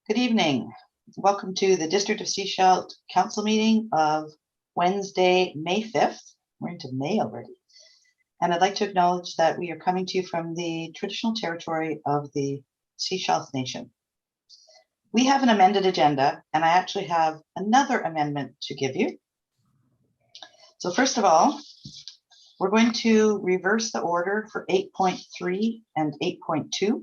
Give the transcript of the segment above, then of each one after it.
Good evening. Welcome to the District of Sechelt Council meeting of Wednesday, May 5th. We're into May already. And I'd like to acknowledge that we are coming to you from the traditional territory of the Sechelt Nation. We have an amended agenda, and I actually have another amendment to give you. So first of all, we're going to reverse the order for 8.3 and 8.2.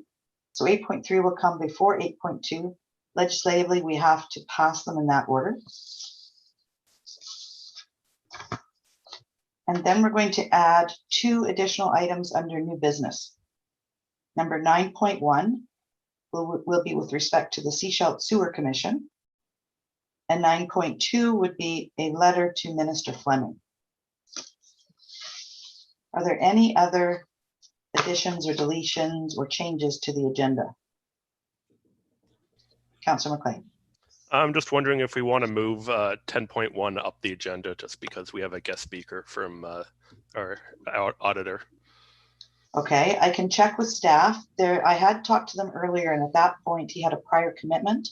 So 8.3 will come before 8.2. Legislatively, we have to pass them in that order. And then we're going to add two additional items under new business. Number 9.1 will be with respect to the Sechelt Sewer Commission. And 9.2 would be a letter to Minister Fleming. Are there any other additions or deletions or changes to the agenda? Councillor Mclean. I'm just wondering if we want to move 10.1 up the agenda just because we have a guest speaker from our auditor. Okay, I can check with staff. I had talked to them earlier, and at that point he had a prior commitment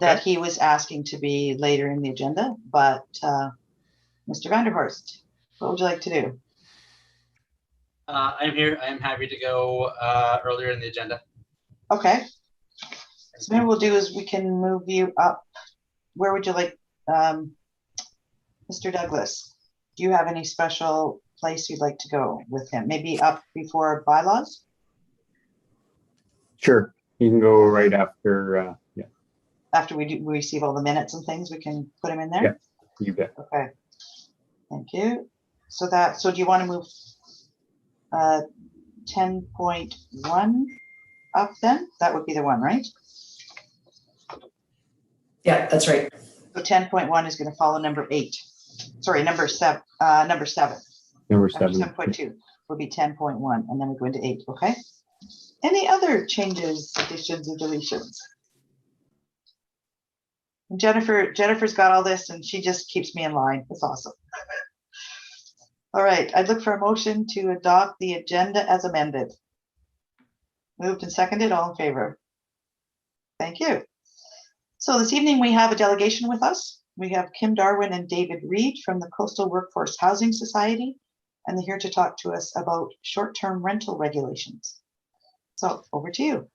that he was asking to be later in the agenda. But Mr. Vanderhorst, what would you like to do? I'm here. I'm happy to go earlier in the agenda. Okay. So maybe we'll do is we can move you up. Where would you like, Mr. Douglas? Do you have any special place you'd like to go with him? Maybe up before bylaws? Sure. You can go right after, yeah. After we receive all the minutes and things, we can put him in there? Yeah, you bet. Okay. Thank you. So do you want to move 10.1 up then? That would be the one, right? Yeah, that's right. So 10.1 is going to follow number 8. Sorry, number 7. Number 7. Number 7. 7.2 will be 10.1, and then we go into 8. Okay. Any other changes, additions, or deletions? And Jennifer's got all this, and she just keeps me in line. It's awesome. All right. I'd look for a motion to adopt the agenda as amended. Moved and seconded. All in favor? Thank you. So this evening we have a delegation with us. We have Kim Darwin and David Reed from the Coastal Workforce Housing Society, and they're here to talk to us about short-term rental regulations. So over to you.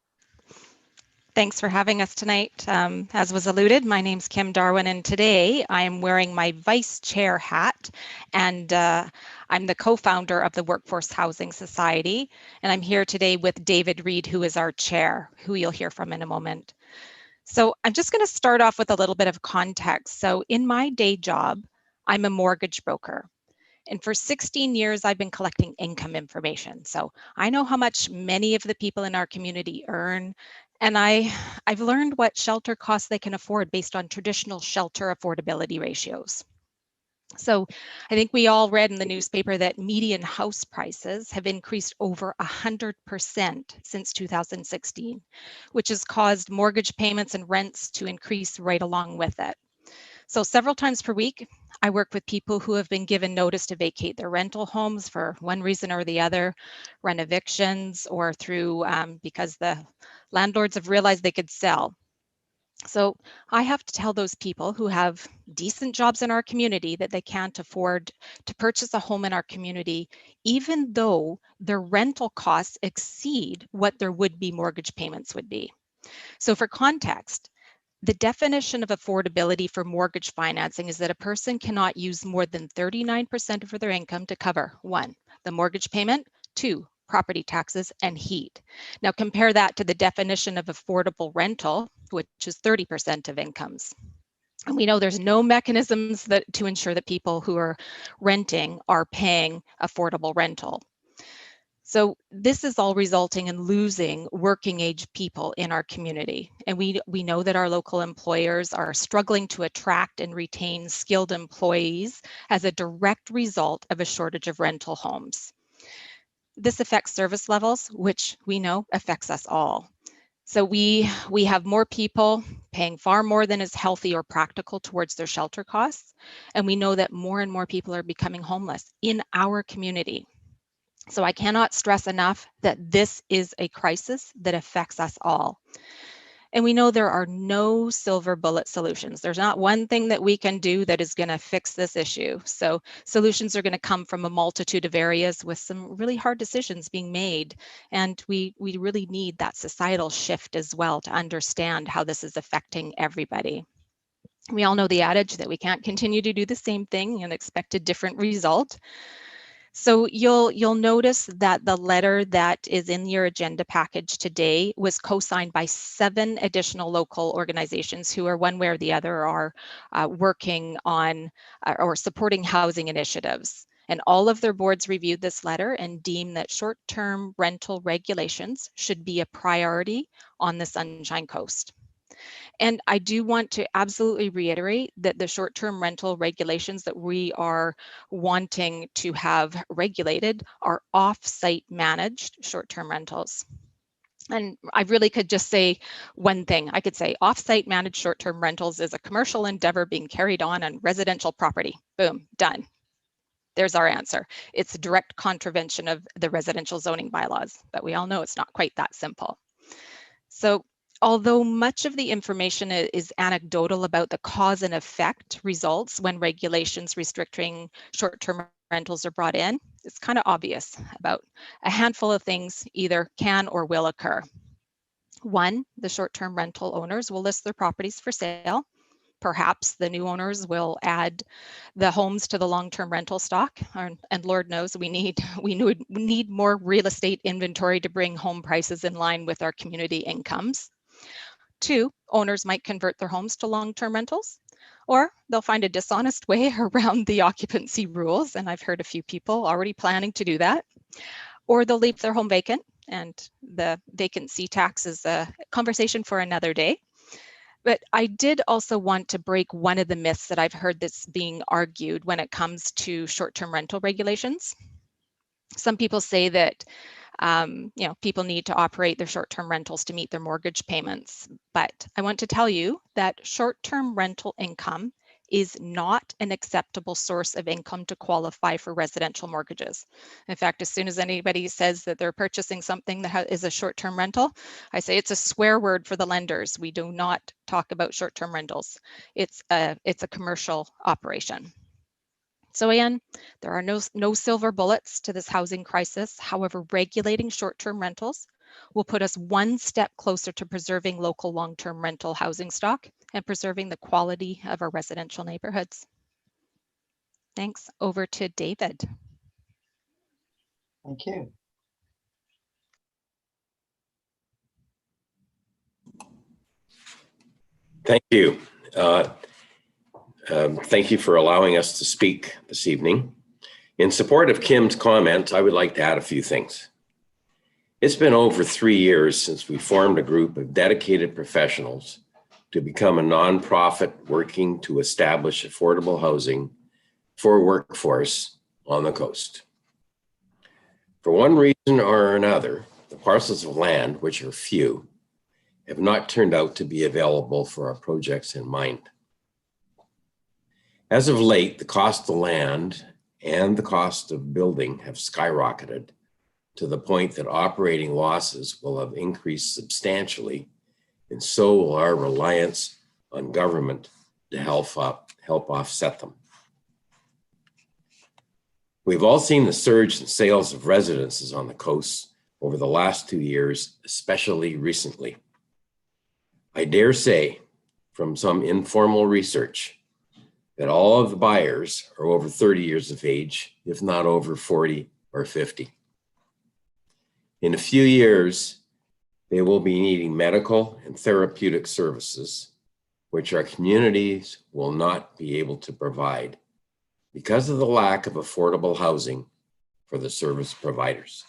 Thanks for having us tonight. As was alluded, my name's Kim Darwin, and today I am wearing my vice chair hat, and I'm the co-founder of the Workforce Housing Society, and I'm here today with David Reed, who is our chair, who you'll hear from in a moment. So I'm just going to start off with a little bit of context. So in my day job, I'm a mortgage broker. And for 16 years, I've been collecting income information. So I know how much many of the people in our community earn. And I've learned what shelter costs they can afford based on traditional shelter affordability ratios. So I think we all read in the newspaper that median house prices have increased over 100% since 2016, which has caused mortgage payments and rents to increase right along with it. So several times per week, I work with people who have been given notice to vacate their rental homes for one reason or the other, rent evictions, or through because the landlords have realized they could sell. So I have to tell those people who have decent jobs in our community that they can't afford to purchase a home in our community, even though their rental costs exceed what their would-be mortgage payments would be. So for context, the definition of affordability for mortgage financing is that a person cannot use more than 39% of their income to cover 1, the mortgage payment, 2, property taxes and heat. Now compare that to the definition of affordable rental, which is 30% of incomes. And we know there's no mechanisms to ensure that people who are renting are paying affordable rental. So this is all resulting in losing working age people in our community. And we know that our local employers are struggling to attract and retain skilled employees as a direct result of a shortage of rental homes. This affects service levels, which we know affects us all. So we have more people paying far more than is healthy or practical towards their shelter costs. And we know that more and more people are becoming homeless in our community. So I cannot stress enough that this is a crisis that affects us all. And we know there are no silver bullet solutions. There's not one thing that we can do that is going to fix this issue. So solutions are going to come from a multitude of areas with some really hard decisions being made. And we really need that societal shift as well to understand how this is affecting everybody. We all know the adage that we can't continue to do the same thing and expect a different result. So you'll notice that the letter that is in your agenda package today was co-signed by 7 additional local organizations who are one way or the other are working on or supporting housing initiatives. And all of their boards reviewed this letter and deemed that short-term rental regulations should be a priority on the Sunshine Coast. And I do want to absolutely reiterate that the short-term rental regulations that we are wanting to have regulated are off-site managed short-term rentals. And I really could just say one thing. I could say off-site managed short-term rentals is a commercial endeavor being carried on residential property. Boom, done. There's our answer. It's a direct contravention of the residential zoning bylaws, but we all know it's not quite that simple. So although much of the information is anecdotal about the cause and effect results when regulations restricting short-term rentals are brought in, it's kind of obvious about a handful of things either can or will occur. 1, the short-term rental owners will list their properties for sale. Perhaps the new owners will add the homes to the long-term rental stock, and Lord knows we need more real estate inventory to bring home prices in line with our community incomes. 2, owners might convert their homes to long-term rentals, or they'll find a dishonest way around the occupancy rules, and I've heard a few people already planning to do that, or they'll leave their home vacant, and the vacancy tax is a conversation for another day. But I did also want to break one of the myths that I've heard that's being argued when it comes to short-term rental regulations. Some people say that people need to operate their short-term rentals to meet their mortgage payments. But I want to tell you that short-term rental income is not an acceptable source of income to qualify for residential mortgages. In fact, as soon as anybody says that they're purchasing something that is a short-term rental, I say it's a swear word for the lenders. We do not talk about short-term rentals. It's a commercial operation. So again, there are no silver bullets to this housing crisis. However, regulating short-term rentals will put us one step closer to preserving local long-term rental housing stock and preserving the quality of our residential neighborhoods. Thanks. Over to David. Thank you. Thank you. Thank you for allowing us to speak this evening. In support of Kim's comments, I would like to add a few things. It's been over 3 years since we formed a group of dedicated professionals to become a nonprofit working to establish affordable housing for workforce on the coast. For one reason or another, the parcels of land, which are few, have not turned out to be available for our projects in mind. As of late, the cost of land and the cost of building have skyrocketed to the point that operating losses will have increased substantially, and so will our reliance on government to help offset them. We've all seen the surge in sales of residences on the coast over the last 2 years, especially recently. I dare say, from some informal research, that all of the buyers are over 30 years of age, if not over 40 or 50. In a few years, they will be needing medical and therapeutic services, which our communities will not be able to provide because of the lack of affordable housing for the service providers.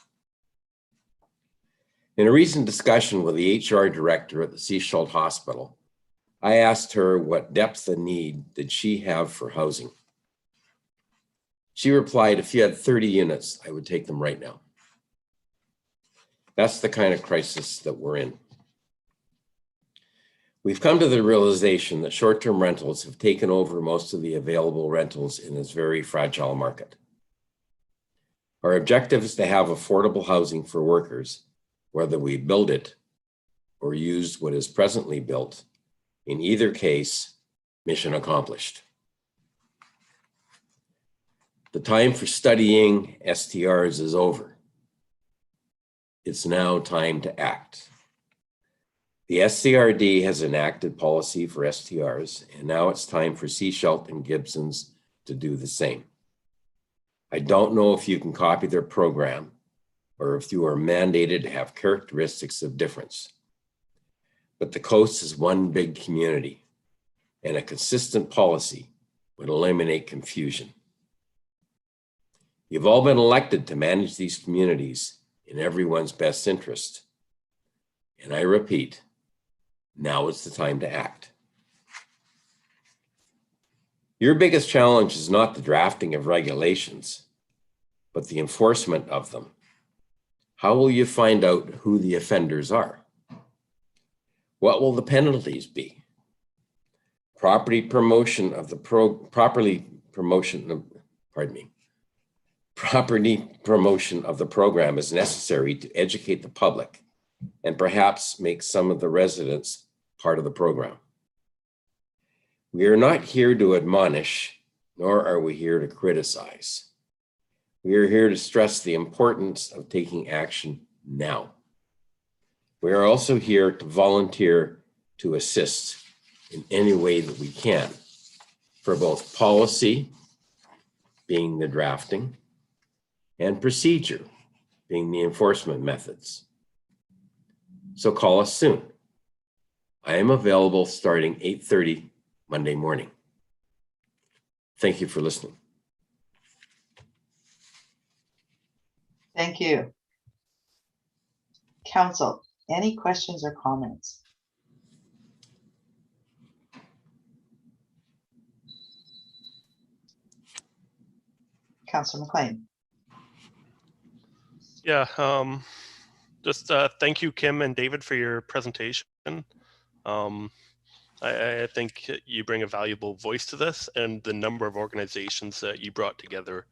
In a recent discussion with the HR director at the Seashell Hospital, I asked her what depth of need did she have for housing. She replied, if you had 30 units, I would take them right now. That's the kind of crisis that we're in. We've come to the realization that short-term rentals have taken over most of the available rentals in this very fragile market. Our objective is to have affordable housing for workers, whether we build it or used what is presently built. In either case, mission accomplished. The time for studying STRs is over. It's now time to act. The SCRD has enacted policy for STRs, and now it's time for Sechelt and Gibson's to do the same. I don't know if you can copy their program or if you are mandated to have characteristics of difference. But the coast is one big community, and a consistent policy would eliminate confusion. You've all been elected to manage these communities in everyone's best interest. And I repeat, now is the time to act. Your biggest challenge is not the drafting of regulations, but the enforcement of them. How will you find out who the offenders are? What will the penalties be? Property promotion of the program is necessary to educate the public and perhaps make some of the residents part of the program. We are not here to admonish, nor are we here to criticize. We are here to stress the importance of taking action now. We are also here to volunteer to assist in any way that we can for both policy, being the drafting, and procedure, being the enforcement methods. So call us soon. I am available starting 8:30 Monday morning. Thank you for listening. Thank you. Council, any questions or comments? Councillor Mclean. Yeah, just thank you, Kim and David, for your presentation. I think you bring a valuable voice to this, and the number of organizations that you brought together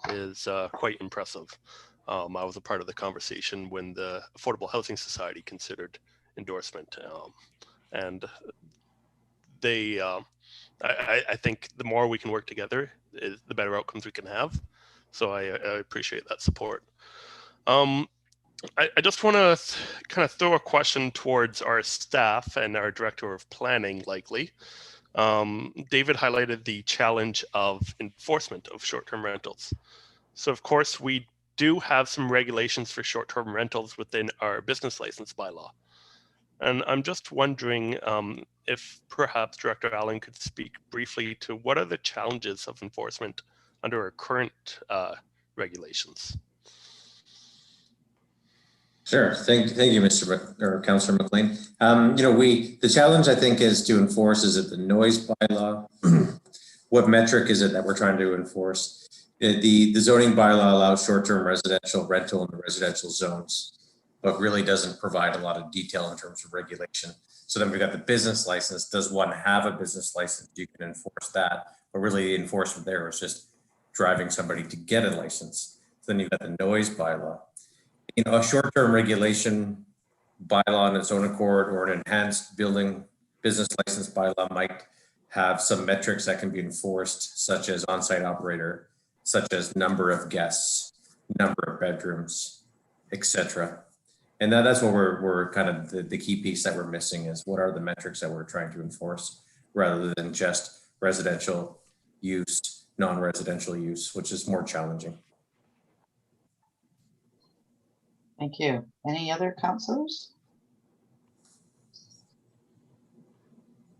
is quite impressive. I was a part of the conversation when the Affordable Housing Society considered endorsement, and they, I think the more we can work together, the better outcomes we can have. So I appreciate that support. I just want to kind of throw a question towards our staff and our director of planning, likely. David highlighted the challenge of enforcement of short-term rentals. So of course, we do have some regulations for short-term rentals within our business license bylaw. And I'm just wondering if perhaps Director Allen could speak briefly to what are the challenges of enforcement under our current regulations. Sure. Thank you, Councillor Mclean. The challenge, I think, is to enforce, is it the noise bylaw? What metric is it that we're trying to enforce? The zoning bylaw allows short-term residential rental in the residential zones, but really doesn't provide a lot of detail in terms of regulation. So then we've got the business license. Does one have a business license? You can enforce that, but really the enforcement there is just driving somebody to get a license. So then you've got the noise bylaw. A short-term regulation bylaw on its own accord, or an enhanced building business license bylaw might have some metrics that can be enforced, such as on-site operator, such as number of guests, number of bedrooms, etc. And that's what we're kind of the key piece that we're missing is what are the metrics that we're trying to enforce, rather than just residential use, non-residential use, which is more challenging. Thank you. Any other councillors?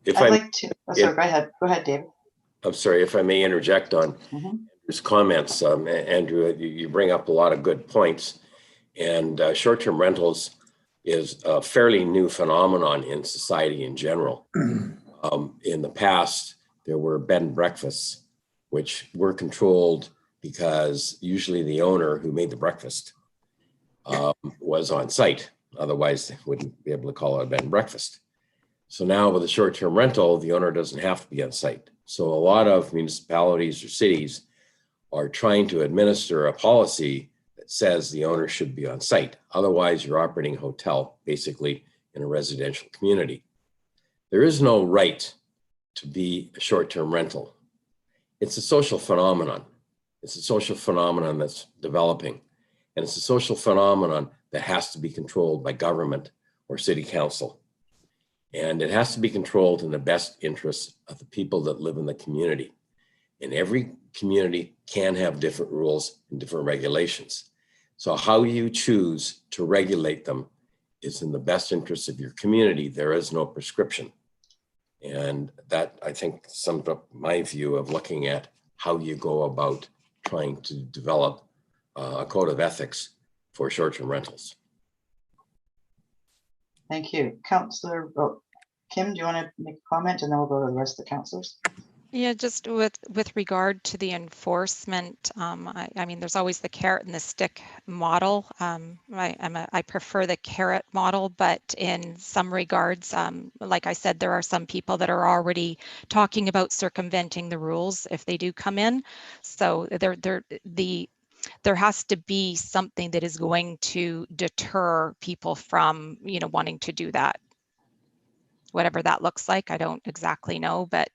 I'd like to, sorry, go ahead. Go ahead, David. I'm sorry, if I may interject on Andrew's comments. Andrew, you bring up a lot of good points. And short-term rentals is a fairly new phenomenon in society in general. In the past, there were bed and breakfasts, which were controlled because usually the owner who made the breakfast was on site. Otherwise, they wouldn't be able to call it a bed and breakfast. So now with a short-term rental, the owner doesn't have to be on site. So a lot of municipalities or cities are trying to administer a policy that says the owner should be on site. Otherwise, you're operating a hotel, basically in a residential community. There is no right to be a short-term rental. It's a social phenomenon. It's a social phenomenon that's developing, and it's a social phenomenon that has to be controlled by government or city council. And it has to be controlled in the best interests of the people that live in the community. And every community can have different rules and different regulations. So how you choose to regulate them is in the best interest of your community. There is no prescription. And that, I think, summed up my view of looking at how you go about trying to develop a code of ethics for short-term rentals. Thank you. Councillor Kim, do you want to make a comment, and then we'll go to the rest of the councillors? Yeah, just with regard to the enforcement, I mean, there's always the carrot and the stick model. I prefer the carrot model, but in some regards, like I said, there are some people that are already talking about circumventing the rules if they do come in. So there has to be something that is going to deter people from, wanting to do that. Whatever that looks like, I don't exactly know, but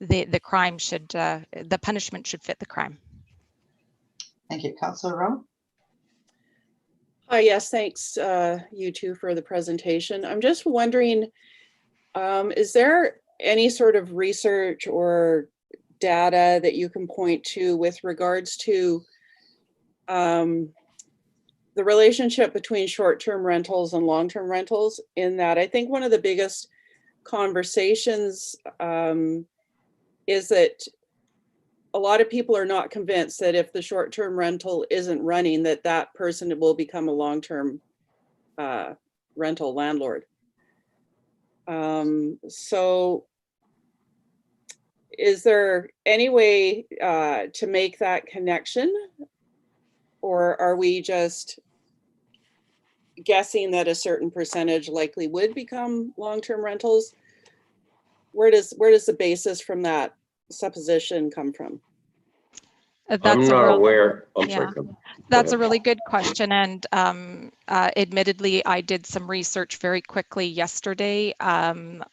the crime should, the punishment should fit the crime. Thank you. Councillor Rowe? Yes, thanks you two for the presentation. I'm just wondering, is there any sort of research or data that you can point to with regards to the relationship between short-term rentals and long-term rentals? In that, I think one of the biggest conversations is that a lot of people are not convinced that if the short-term rental isn't running, that person will become a long-term rental landlord. So is there any way to make that connection? Or are we just guessing that a certain percentage likely would become long-term rentals? Where does the basis from that supposition come from? I'm not aware. I'm sorry. That's a really good question. And admittedly, I did some research very quickly yesterday on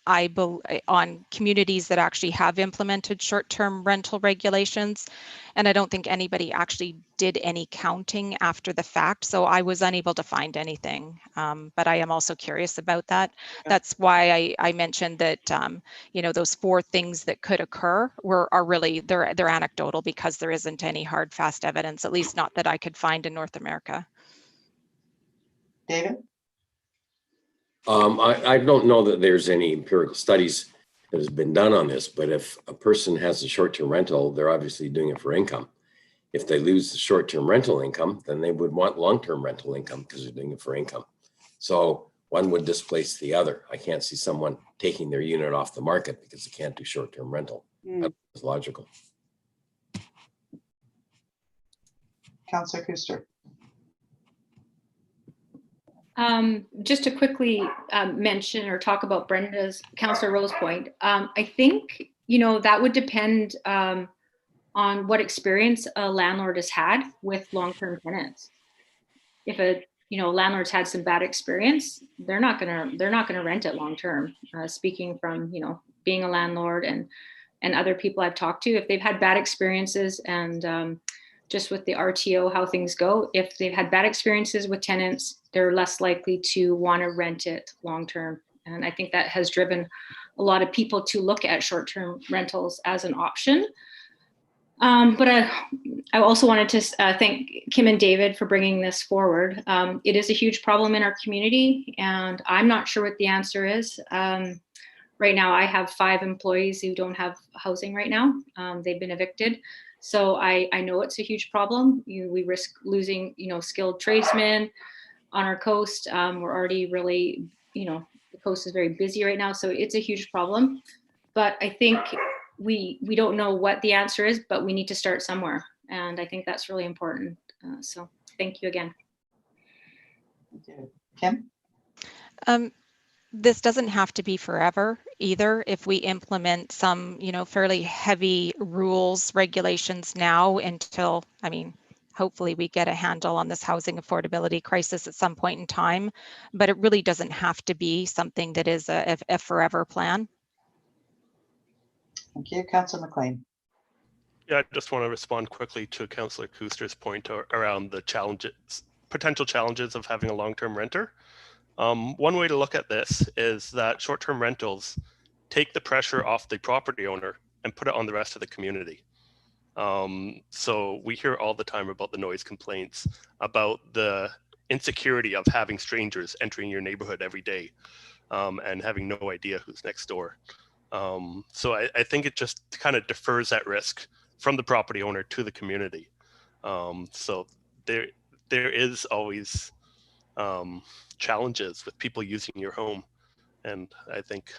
communities that actually have implemented short-term rental regulations. And I don't think anybody actually did any counting after the fact. So I was unable to find anything. But I am also curious about that. That's why I mentioned that, those 4 things that could occur are really, they're anecdotal, because there isn't any hard, fast evidence, at least not that I could find in North America. David? I don't know that there's any empirical studies that has been done on this, but if a person has a short-term rental, they're obviously doing it for income. If they lose the short-term rental income, then they would want long-term rental income because they're doing it for income. So one would displace the other. I can't see someone taking their unit off the market because they can't do short-term rental. That's logical. Councillor Kuster? Just to quickly mention or talk about Councillor Rowe's point, I think, that would depend on what experience a landlord has had with long-term tenants. If a landlord's had some bad experience, they're not gonna rent it long-term. Speaking from being a landlord and other people I've talked to, if they've had bad experiences and just with the RTO, how things go, if they've had bad experiences with tenants, they're less likely to want to rent it long-term. And I think that has driven a lot of people to look at short-term rentals as an option. But I also wanted to thank Kim and David for bringing this forward. It is a huge problem in our community, and I'm not sure what the answer is. Right now, I have 5 employees who don't have housing right now. They've been evicted. So I know it's a huge problem. We risk losing, skilled tradesmen on our coast. We're already really, the coast is very busy right now. So it's a huge problem. But I think we don't know what the answer is, but we need to start somewhere. And I think that's really important. So thank you again. Kim? This doesn't have to be forever either. If we implement some, fairly heavy rules, regulations now until, hopefully we get a handle on this housing affordability crisis at some point in time, but it really doesn't have to be something that is a forever plan. Thank you, Councillor Mclean. Yeah, I just want to respond quickly to Councillor Kuster's point around the challenges, potential challenges of having a long-term renter. One way to look at this is that short-term rentals take the pressure off the property owner and put it on the rest of the community. So we hear all the time about the noise complaints, about the insecurity of having strangers entering your neighborhood every day, and having no idea who's next door. So I think it just kind of defers that risk from the property owner to the community. So there is always challenges with people using your home, and I think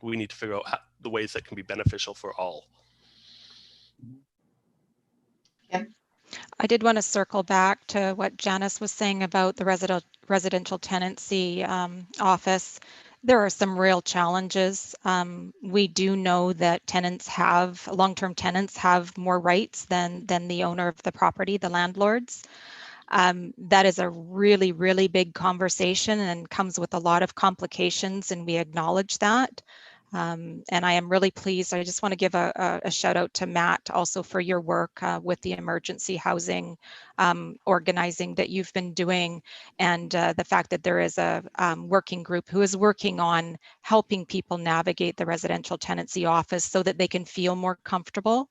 we need to figure out the ways that can be beneficial for all. I did want to circle back to what Janice was saying about the residential tenancy office. There are some real challenges. We do know that long-term tenants have more rights than the owner of the property, the landlords. That is a really, really big conversation and comes with a lot of complications, and we acknowledge that. And I am really pleased. I just want to give a shout out to Matt also for your work with the emergency housing organizing that you've been doing, and the fact that there is a working group who is working on helping people navigate the residential tenancy office so that they can feel more comfortable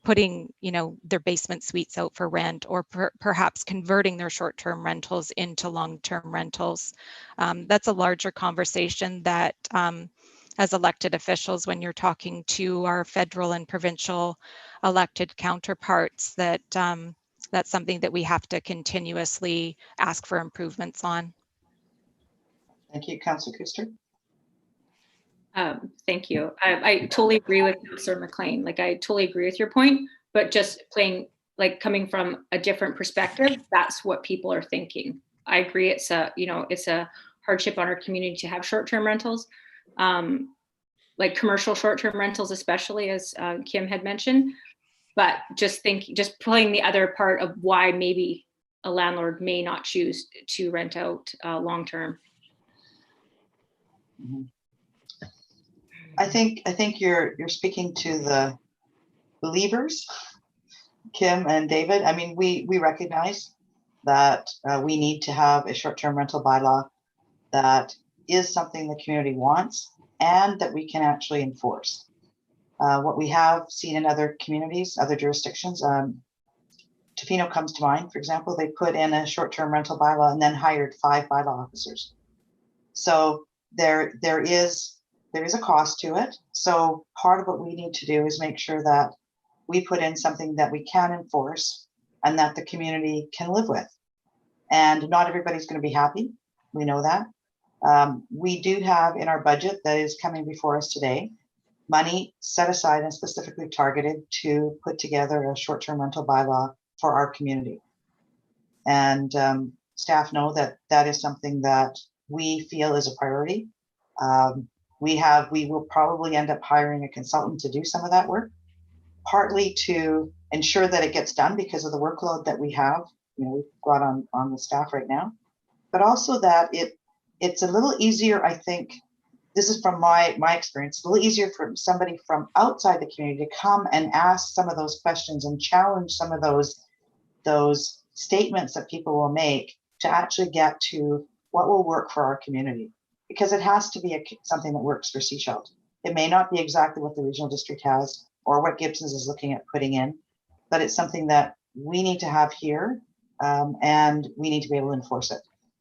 putting, their basement suites out for rent, or perhaps converting their short-term rentals into long-term rentals. That's a larger conversation that as elected officials, when you're talking to our federal and provincial elected counterparts, that that's something that we have to continuously ask for improvements on. Thank you, Councillor Kuster. Thank you. I totally agree with Councillor Mclean. Like, I totally agree with your point, but just coming from a different perspective, that's what people are thinking. I agree. It's a hardship on our community to have short-term rentals, like commercial short-term rentals, especially, as Kim had mentioned. But just playing the other part of why maybe a landlord may not choose to rent out long-term. Mm-hmm. I think you're speaking to the believers, Kim and David. I mean, we recognize that we need to have a short-term rental bylaw that is something the community wants and that we can actually enforce. What we have seen in other communities, other jurisdictions, Tofino comes to mind, for example. They put in a short-term rental bylaw and then hired 5 bylaw officers. So there is a cost to it. So part of what we need to do is make sure that we put in something that we can enforce and that the community can live with. And not everybody's going to be happy. We know that. We do have in our budget that is coming before us today, money set aside and specifically targeted to put together a short-term rental bylaw for our community. And staff know that that is something that we feel is a priority. We will probably end up hiring a consultant to do some of that work, partly to ensure that it gets done because of the workload that we have, we've got on the staff right now, but also that it's a little easier, I think, this is from my experience, a little easier for somebody from outside the community to come and ask some of those questions and challenge some of those statements that people will make to actually get to what will work for our community. Because it has to be something that works for Sechelt. It may not be exactly what the regional district has or what Gibson's is looking at putting in, but it's something that we need to have here, and we need to be able to enforce it.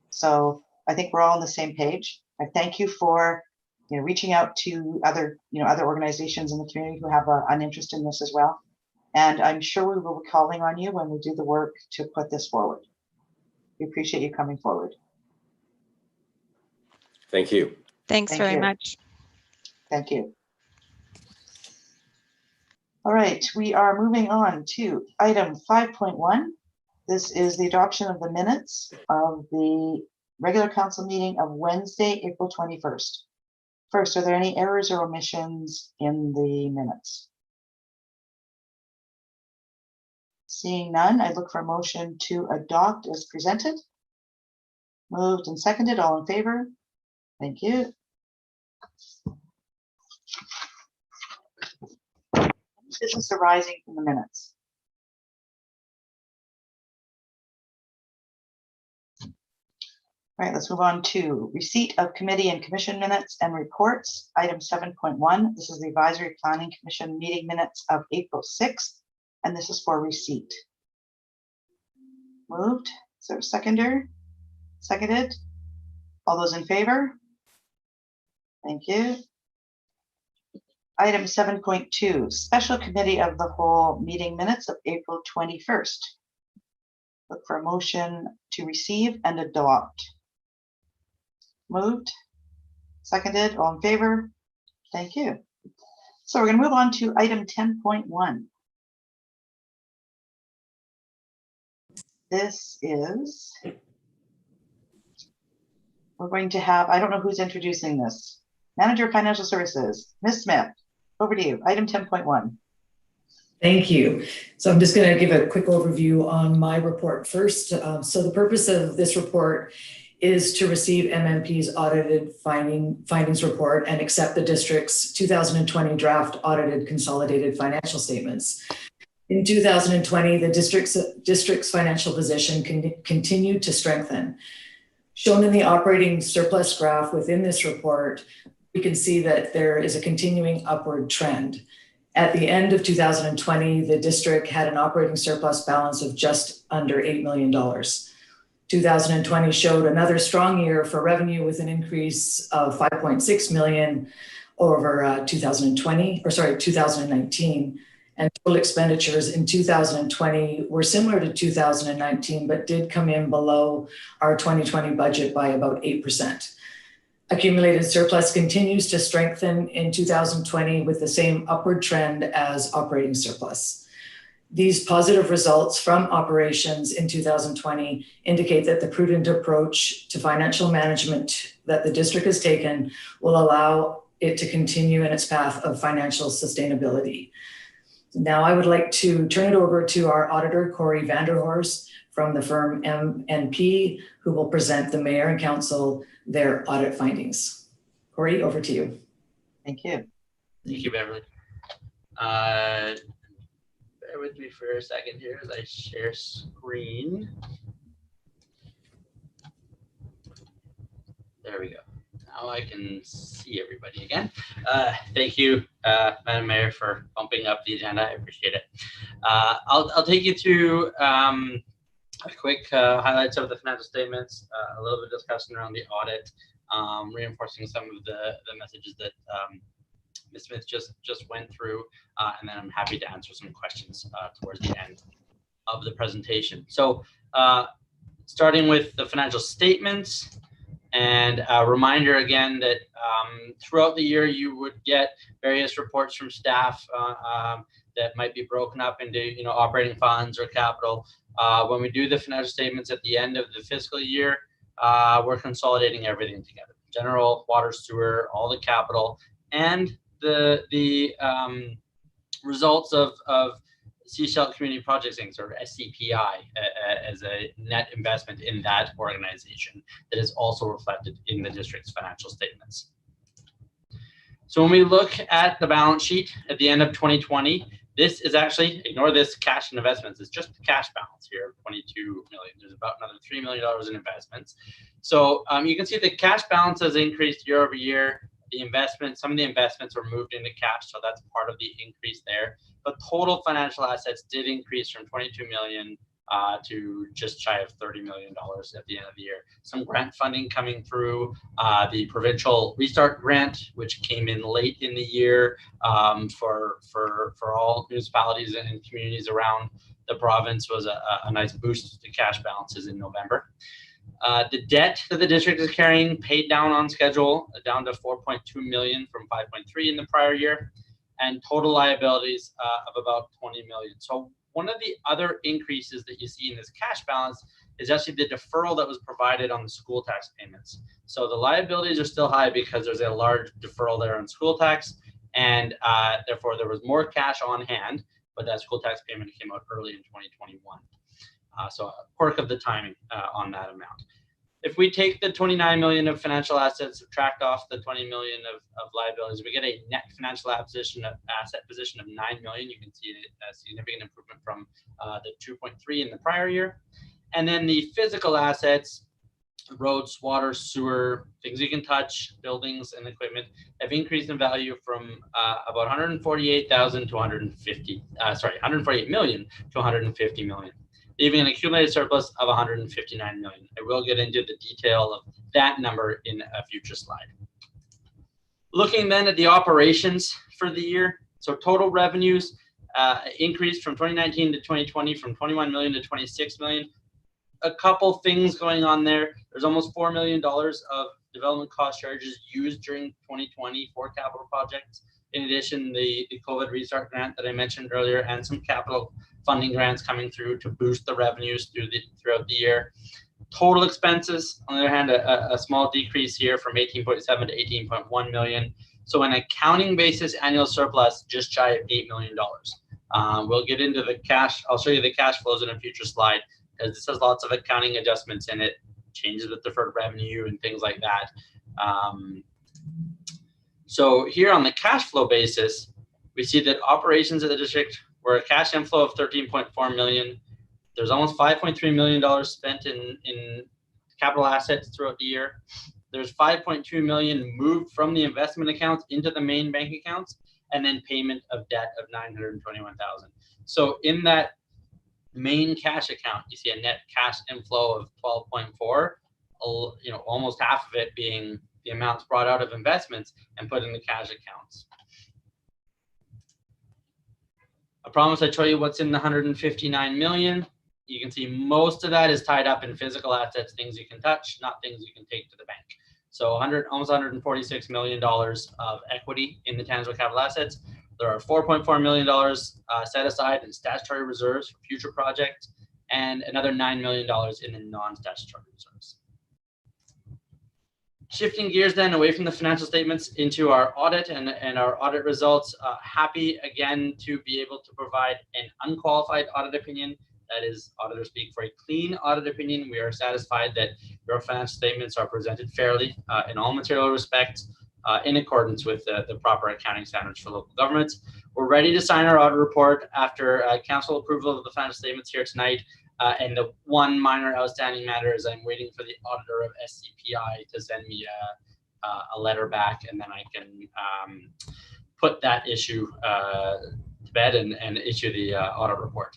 So I think we're all on the same page. I thank you for reaching out to other organizations in the community who have an interest in this as well. And I'm sure we will be calling on you when we do the work to put this forward. We appreciate you coming forward. Thank you. Thanks very much. Thank you. All right, we are moving on to item 5.1. This is the adoption of the minutes of the regular council meeting of Wednesday, April 21st. First, are there any errors or omissions in the minutes? Seeing none, I look for a motion to adopt as presented. Moved and seconded, all in favor? Thank you. Business arising from the minutes. All right, let's move on to receipt of committee and commission minutes and reports. Item 7.1. This is the Advisory Planning Commission meeting minutes of April 6th, and this is for receipt. Moved. Is there a seconder? Seconded. All those in favor? Thank you. Item 7.2. Special Committee of the Whole meeting minutes of April 21st. Look for a motion to receive and adopt. Moved, seconded, all in favor? Thank you. So we're going to move on to item 10.1. This is, we're going to have, I don't know who's introducing this. Manager of Financial Services, Ms. Smith, over to you. Item 10.1. Thank you. So I'm just going to give a quick overview on my report first. So the purpose of this report is to receive MMP's audited findings report and accept the district's 2020 draft audited consolidated financial statements. In 2020, the district's financial position continued to strengthen. Shown in the operating surplus graph within this report, we can see that there is a continuing upward trend. At the end of 2020, the district had an operating surplus balance of just under $8 million. 2020 showed another strong year for revenue with an increase of 5.6 million over 2019. And total expenditures in 2020 were similar to 2019, but did come in below our 2020 budget by about 8%. Accumulated surplus continues to strengthen in 2020 with the same upward trend as operating surplus. These positive results from operations in 2020 indicate that the prudent approach to financial management that the district has taken will allow it to continue in its path of financial sustainability. Now I would like to turn it over to our auditor, Corey Vanderhorst from the firm MNP, who will present the mayor and council their audit findings. Corey, over to you. Thank you. Thank you, Beverly. Bear with me for a second here as I share screen. There we go. Now I can see everybody again. Thank you, Madam Mayor, for bumping up the agenda. I appreciate it. I'll take you through a quick highlights of the financial statements, a little bit of discussion around the audit, reinforcing some of the messages that Ms. Smith just went through, and then I'm happy to answer some questions towards the end of the presentation. So starting with the financial statements, and a reminder again that throughout the year you would get various reports from staff that might be broken up into operating funds or capital. When we do the financial statements at the end of the fiscal year, we're consolidating everything together: general, water, sewer, all the capital, and the results of Sechelt Community Projects Inc., or SCPI, as a net investment in that organization that is also reflected in the district's financial statements. So when we look at the balance sheet at the end of 2020, this is actually, ignore this cash and investments, it's just the cash balance here of 22 million. There's about another $3 million in investments. So you can see the cash balance has increased year over year. The investments, some of the investments were moved into cash, so that's part of the increase there. But total financial assets did increase from 22 million to just shy of $30 million at the end of the year. Some grant funding coming through, the provincial restart grant, which came in late in the year for all municipalities and communities around the province, was a nice boost to cash balances in November. The debt that the district is carrying paid down on schedule, down to 4.2 million from 5.3 in the prior year, and total liabilities of about 20 million. So one of the other increases that you see in this cash balance is actually the deferral that was provided on the school tax payments. So the liabilities are still high because there's a large deferral there on school tax, and therefore there was more cash on hand. but that school tax payment came out early in 2021. So a quirk of the timing on that amount. If we take the 29 million of financial assets, subtract off the 20 million of liabilities, we get a net financial asset position of 9 million. You can see a significant improvement from the 2.3 in the prior year. And then the physical assets, roads, water, sewer, things you can touch, buildings and equipment have increased in value from about 148,000 to 148 million to 150 million. Leaving an accumulated surplus of 159 million. I will get into the detail of that number in a future slide. Looking then at the operations for the year. So total revenues increased from 2019 to 2020 from 21 million to 26 million. A couple things going on there. There's almost $4 million of development cost charges used during 2020 for capital projects. In addition, the COVID restart grant that I mentioned earlier and some capital funding grants coming through to boost the revenues throughout the year. Total expenses, on the other hand, a small decrease here from 18.7 to 18.1 million. So on an accounting basis, annual surplus just shy of $8 million. We'll get into the cash. I'll show you the cash flows in a future slide because this has lots of accounting adjustments in it, changes with deferred revenue and things like that. So here on the cash flow basis, we see that operations of the district were a cash inflow of 13.4 million. There's almost $5.3 million spent in capital assets throughout the year. There's 5.2 million moved from the investment accounts into the main bank accounts, and then payment of debt of 921,000. So in that main cash account, you see a net cash inflow of 12.4. Almost half of it being the amounts brought out of investments and put in the cash accounts. I promise I'd show you what's in the 159 million. You can see most of that is tied up in physical assets, things you can touch, not things you can take to the bank. So almost $146 million of equity in the tangible capital assets. There are $4.4 million set aside in statutory reserves for future projects and another $9 million in the non-statutory reserves. Shifting gears then away from the financial statements into our audit and our audit results. Happy again to be able to provide an unqualified audit opinion. That is auditor speak for a clean audit opinion. We are satisfied that your financial statements are presented fairly in all material respects in accordance with the proper accounting standards for local governments. We're ready to sign our audit report after council approval of the financial statements here tonight. And the one minor outstanding matter is I'm waiting for the auditor of SCPI to send me a letter back, and then I can put that issue to bed and issue the audit report.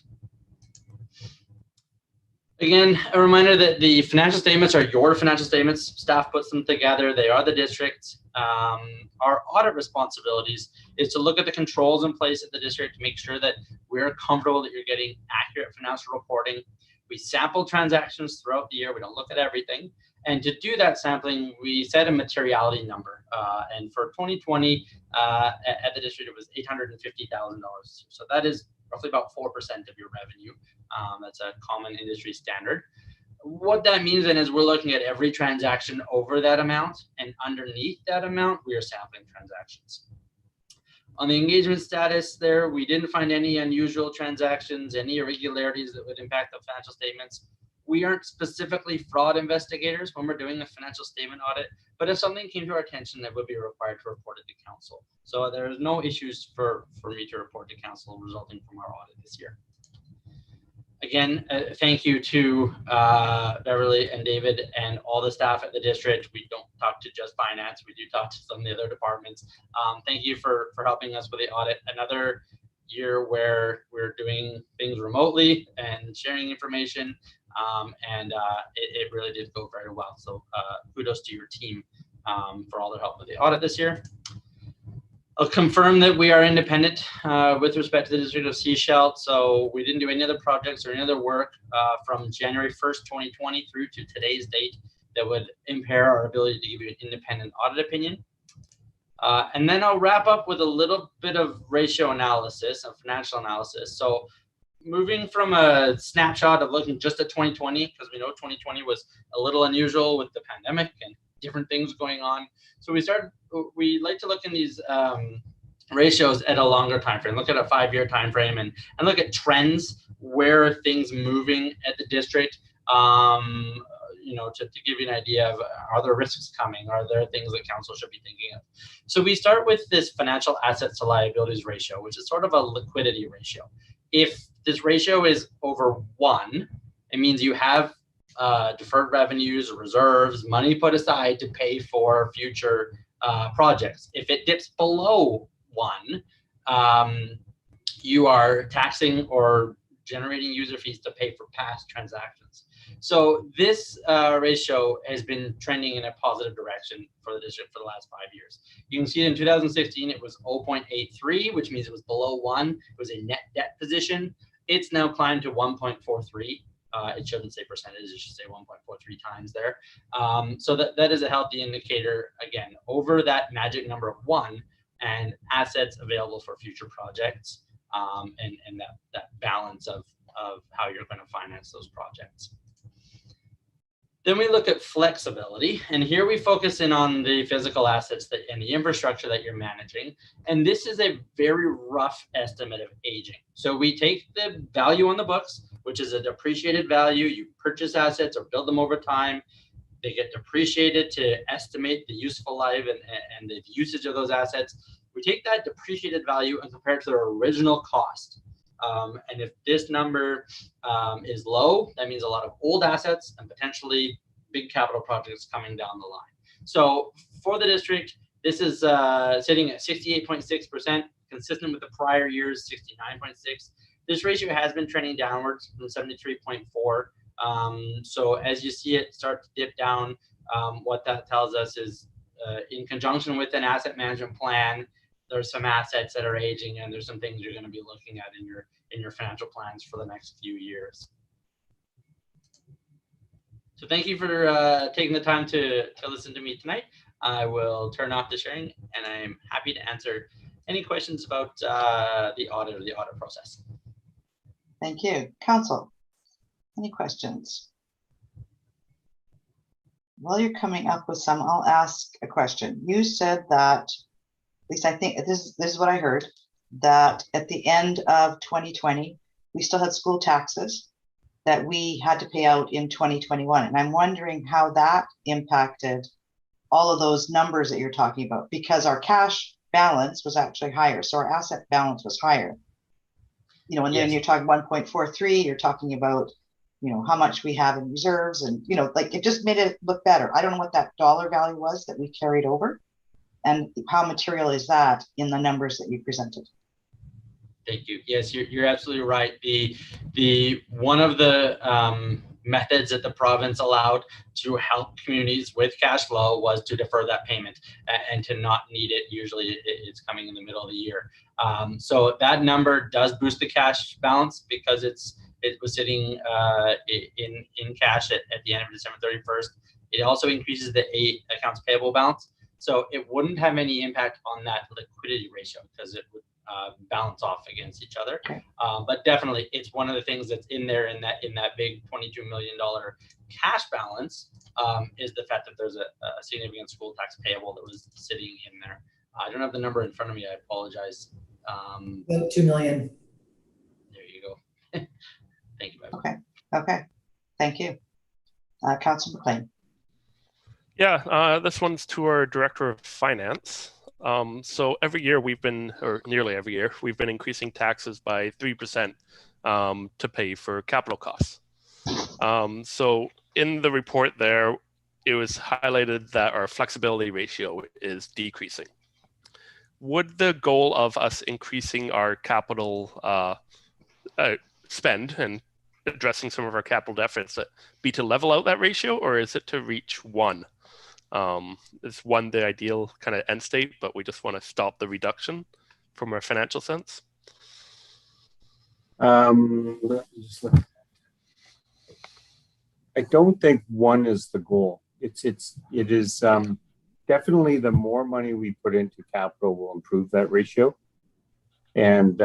Again, a reminder that the financial statements are your financial statements. Staff puts them together. They are the district. Our audit responsibilities is to look at the controls in place at the district to make sure that we're comfortable that you're getting accurate financial reporting. We sample transactions throughout the year. We don't look at everything. And to do that sampling, we set a materiality number. And for 2020 at the district, it was $850,000. So that is roughly about 4% of your revenue. That's a common industry standard. What that means then is we're looking at every transaction over that amount, and underneath that amount, we are sampling transactions. On the engagement status there, we didn't find any unusual transactions, any irregularities that would impact the financial statements. We aren't specifically fraud investigators when we're doing a financial statement audit, but if something came to our attention, that would be required to report it to council. So there's no issues for me to report to council resulting from our audit this year. Again, thank you to Beverly and David and all the staff at the district. We don't talk to just finance. We do talk to some of the other departments. Thank you for helping us with the audit. Another year where we're doing things remotely and sharing information. It really did go very well. So kudos to your team for all their help with the audit this year. I'll confirm that we are independent with respect to the District of Sechelt. So we didn't do any other projects or any other work from January 1st, 2020 through to today's date that would impair our ability to give you an independent audit opinion. And then I'll wrap up with a little bit of ratio analysis and financial analysis. So moving from a snapshot of looking just at 2020, because we know 2020 was a little unusual with the pandemic and different things going on. So we like to look in these ratios at a longer time frame. Look at a 5-year time frame and look at trends. Where are things moving at the district? You know, to give you an idea of, are there risks coming? Are there things that council should be thinking of? So we start with this financial assets to liabilities ratio, which is sort of a liquidity ratio. If this ratio is over 1, it means you have deferred revenues, reserves, money put aside to pay for future projects. If it dips below 1, you are taxing or generating user fees to pay for past transactions. So this ratio has been trending in a positive direction for the district for the last 5 years. You can see in 2016, it was 0.83, which means it was below 1. It was a net debt position. It's now climbed to 1.43. It shouldn't say percentage, it should say 1.43 times there. So that is a healthy indicator, again, over that magic number of 1 and assets available for future projects, and that balance of how you're going to finance those projects. Then we look at flexibility, and here we focus in on the physical assets and the infrastructure that you're managing. And this is a very rough estimate of aging. So we take the value on the books, which is a depreciated value. You purchase assets or build them over time. They get depreciated to estimate the useful life and the usage of those assets. We take that depreciated value and compare it to their original cost. And if this number is low, that means a lot of old assets and potentially big capital projects coming down the line. So for the district, this is sitting at 68.6%, consistent with the prior year's 69.6%. This ratio has been trending downwards from 73.4%. So as you see it start to dip down, what that tells us is in conjunction with an asset management plan, there's some assets that are aging, and there's some things you're going to be looking at in your financial plans for the next few years. So thank you for taking the time to listen to me tonight. I will turn off the sharing, and I'm happy to answer any questions about the audit or the audit process. Thank you. Council, any questions? While you're coming up with some, I'll ask a question. You said that, at least I think this is what I heard, that at the end of 2020, we still had school taxes that we had to pay out in 2021. And I'm wondering how that impacted all of those numbers that you're talking about, because our cash balance was actually higher. So our asset balance was higher. You know, and then you're talking 1.43, you're talking about, you know, how much we have in reserves, and, you know, like, it just made it look better. I don't know what that dollar value was that we carried over, and how material is that in the numbers that you presented? Thank you. Yes, you're absolutely right. The one of the methods that the province allowed to help communities with cash flow was to defer that payment and to not need it. Usually it's coming in the middle of the year. So that number does boost the cash balance because it was sitting in cash at the end of December 31st. It also increases the accounts payable balance. So it wouldn't have any impact on that liquidity ratio because it would balance off against each other. Okay. But definitely it's one of the things that's in there in that big $22 million cash balance is the fact that there's a significant school tax payable that was sitting in there. I don't have the number in front of me. I apologize. About $2 million. There you go. Thank you. Okay. Okay. Thank you. Councillor Mclean. Yeah, this one's to our Director of Finance. So every year we've been, or nearly every year, we've been increasing taxes by 3% to pay for capital costs. So in the report there, it was highlighted that our flexibility ratio is decreasing. Would the goal of us increasing our capital spend and addressing some of our capital deficits be to level out that ratio, or is it to reach 1? Is 1 the ideal kind of end state, but we just want to stop the reduction from a financial sense? Let me just look. I don't think 1 is the goal. It is definitely the more money we put into capital will improve that ratio. And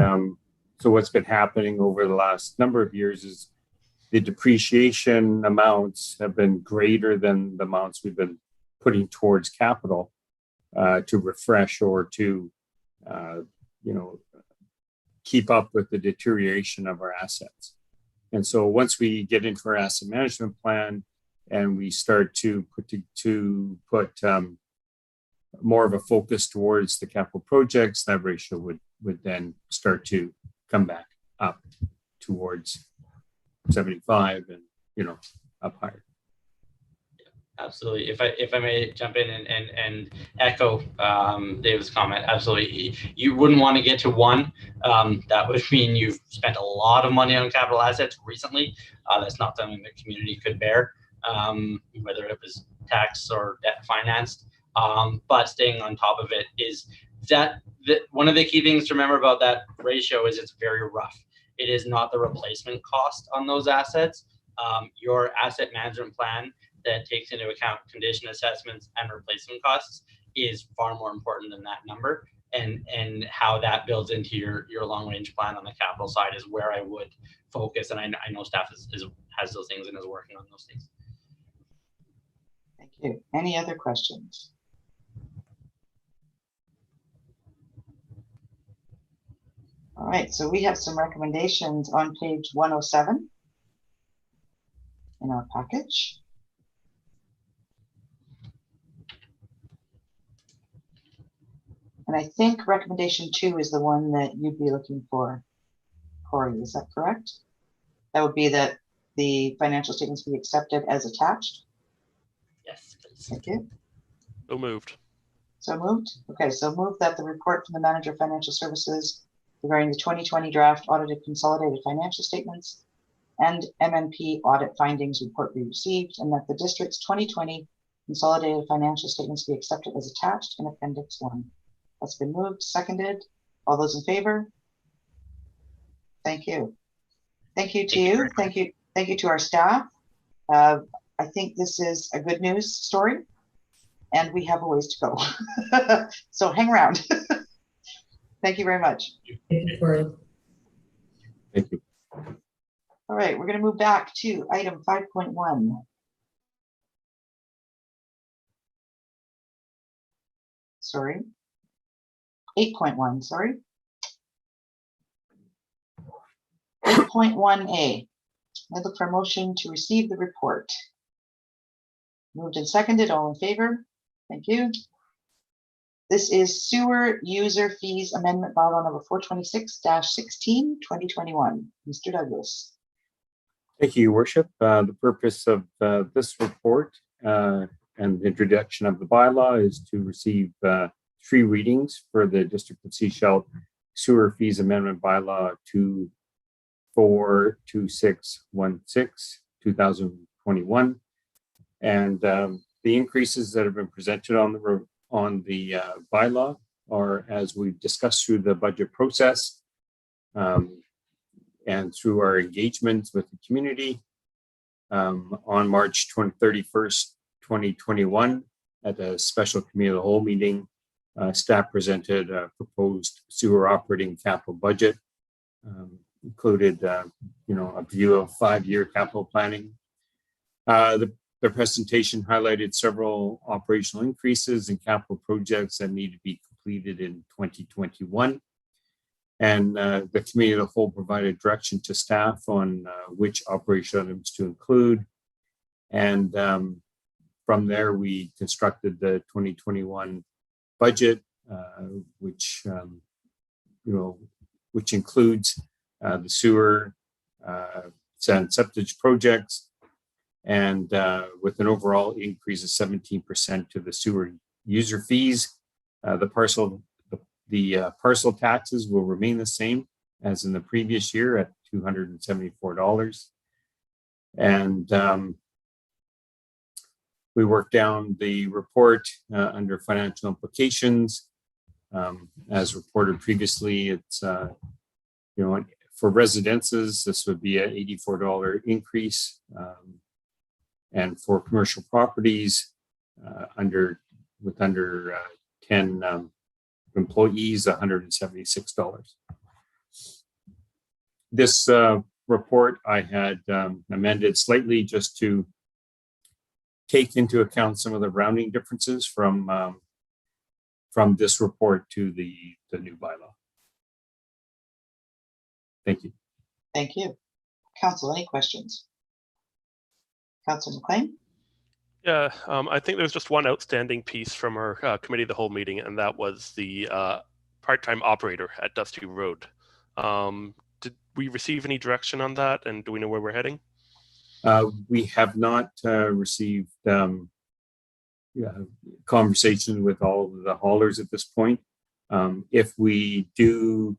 so what's been happening over the last number of years is the depreciation amounts have been greater than the amounts we've been putting towards capital to refresh or to keep up with the deterioration of our assets. And so once we get into our asset management plan and we start to put more of a focus towards the capital projects, that ratio would then start to come back up towards 75 and up higher. Absolutely. If I may jump in and echo David's comment, absolutely. You wouldn't want to get to 1. That would mean you've spent a lot of money on capital assets recently. That's not something the community could bear, whether it was tax or debt financed. But staying on top of it is that one of the key things to remember about that ratio is it's very rough. It is not the replacement cost on those assets. Your asset management plan that takes into account condition assessments and replacement costs is far more important than that number. And how that builds into your long range plan on the capital side is where I would focus. And I know staff has those things and is working on those things. Thank you. Any other questions? All right, so we have some recommendations on page 107 in our package. And I think recommendation 2 is the one that you'd be looking for, Corey, is that correct? That would be that the financial statements be accepted as attached. Yes, please. Thank you. So moved. So moved. Okay, so moved that the report from the Manager of Financial Services regarding the 2020 draft audited consolidated financial statements and MNP audit findings report be received, and that the district's 2020 consolidated financial statements be accepted as attached in Appendix 1. That's been moved, seconded. All those in favor? Thank you. Thank you to you. Thank you. Thank you to our staff. I think this is a good news story, and we have a ways to go. So hang around. Thank you very much. Thank you, Corey. Thank you. All right, we're going to move back to item 5.1. Sorry. 8.1, sorry. 8.1A. I look for a motion to receive the report. Moved and seconded, all in favor? Thank you. This is Sewer User Fees Amendment Bylaw number 426-16, 2021. Mr. Douglas. Thank you, Your Worship. The purpose of this report and the introduction of the bylaw is to receive 3 readings for the District of Sechelt Sewer Fees Amendment Bylaw 242616, 2021. And the increases that have been presented on the bylaw are, as we've discussed through the budget process and through our engagement with the community on March 31st, 2021, at a special committee of the whole meeting, staff presented a proposed sewer operating capital budget, included a view of 5-year capital planning. The presentation highlighted several operational increases in capital projects that need to be completed in 2021. And the committee of the whole provided direction to staff on which operational items to include. And from there, we constructed the 2021 budget, which includes the sewer and septic projects, and with an overall increase of 17% to the sewer user fees. The parcel taxes will remain the same as in the previous year at $274. And we worked down the report under financial implications. As reported previously, it's for residences, this would be an $84 increase. And for commercial properties under 10 employees, $176. This report I had amended slightly just to take into account some of the rounding differences from this report to the new bylaw. Thank you. Thank you. Council, any questions? Councillor Mclean? Yeah, I think there's just one outstanding piece from our committee of the whole meeting, and that was the part-time operator at Dusty Road. Did we receive any direction on that, and do we know where we're heading? We have not received conversation with all of the haulers at this point. If we do,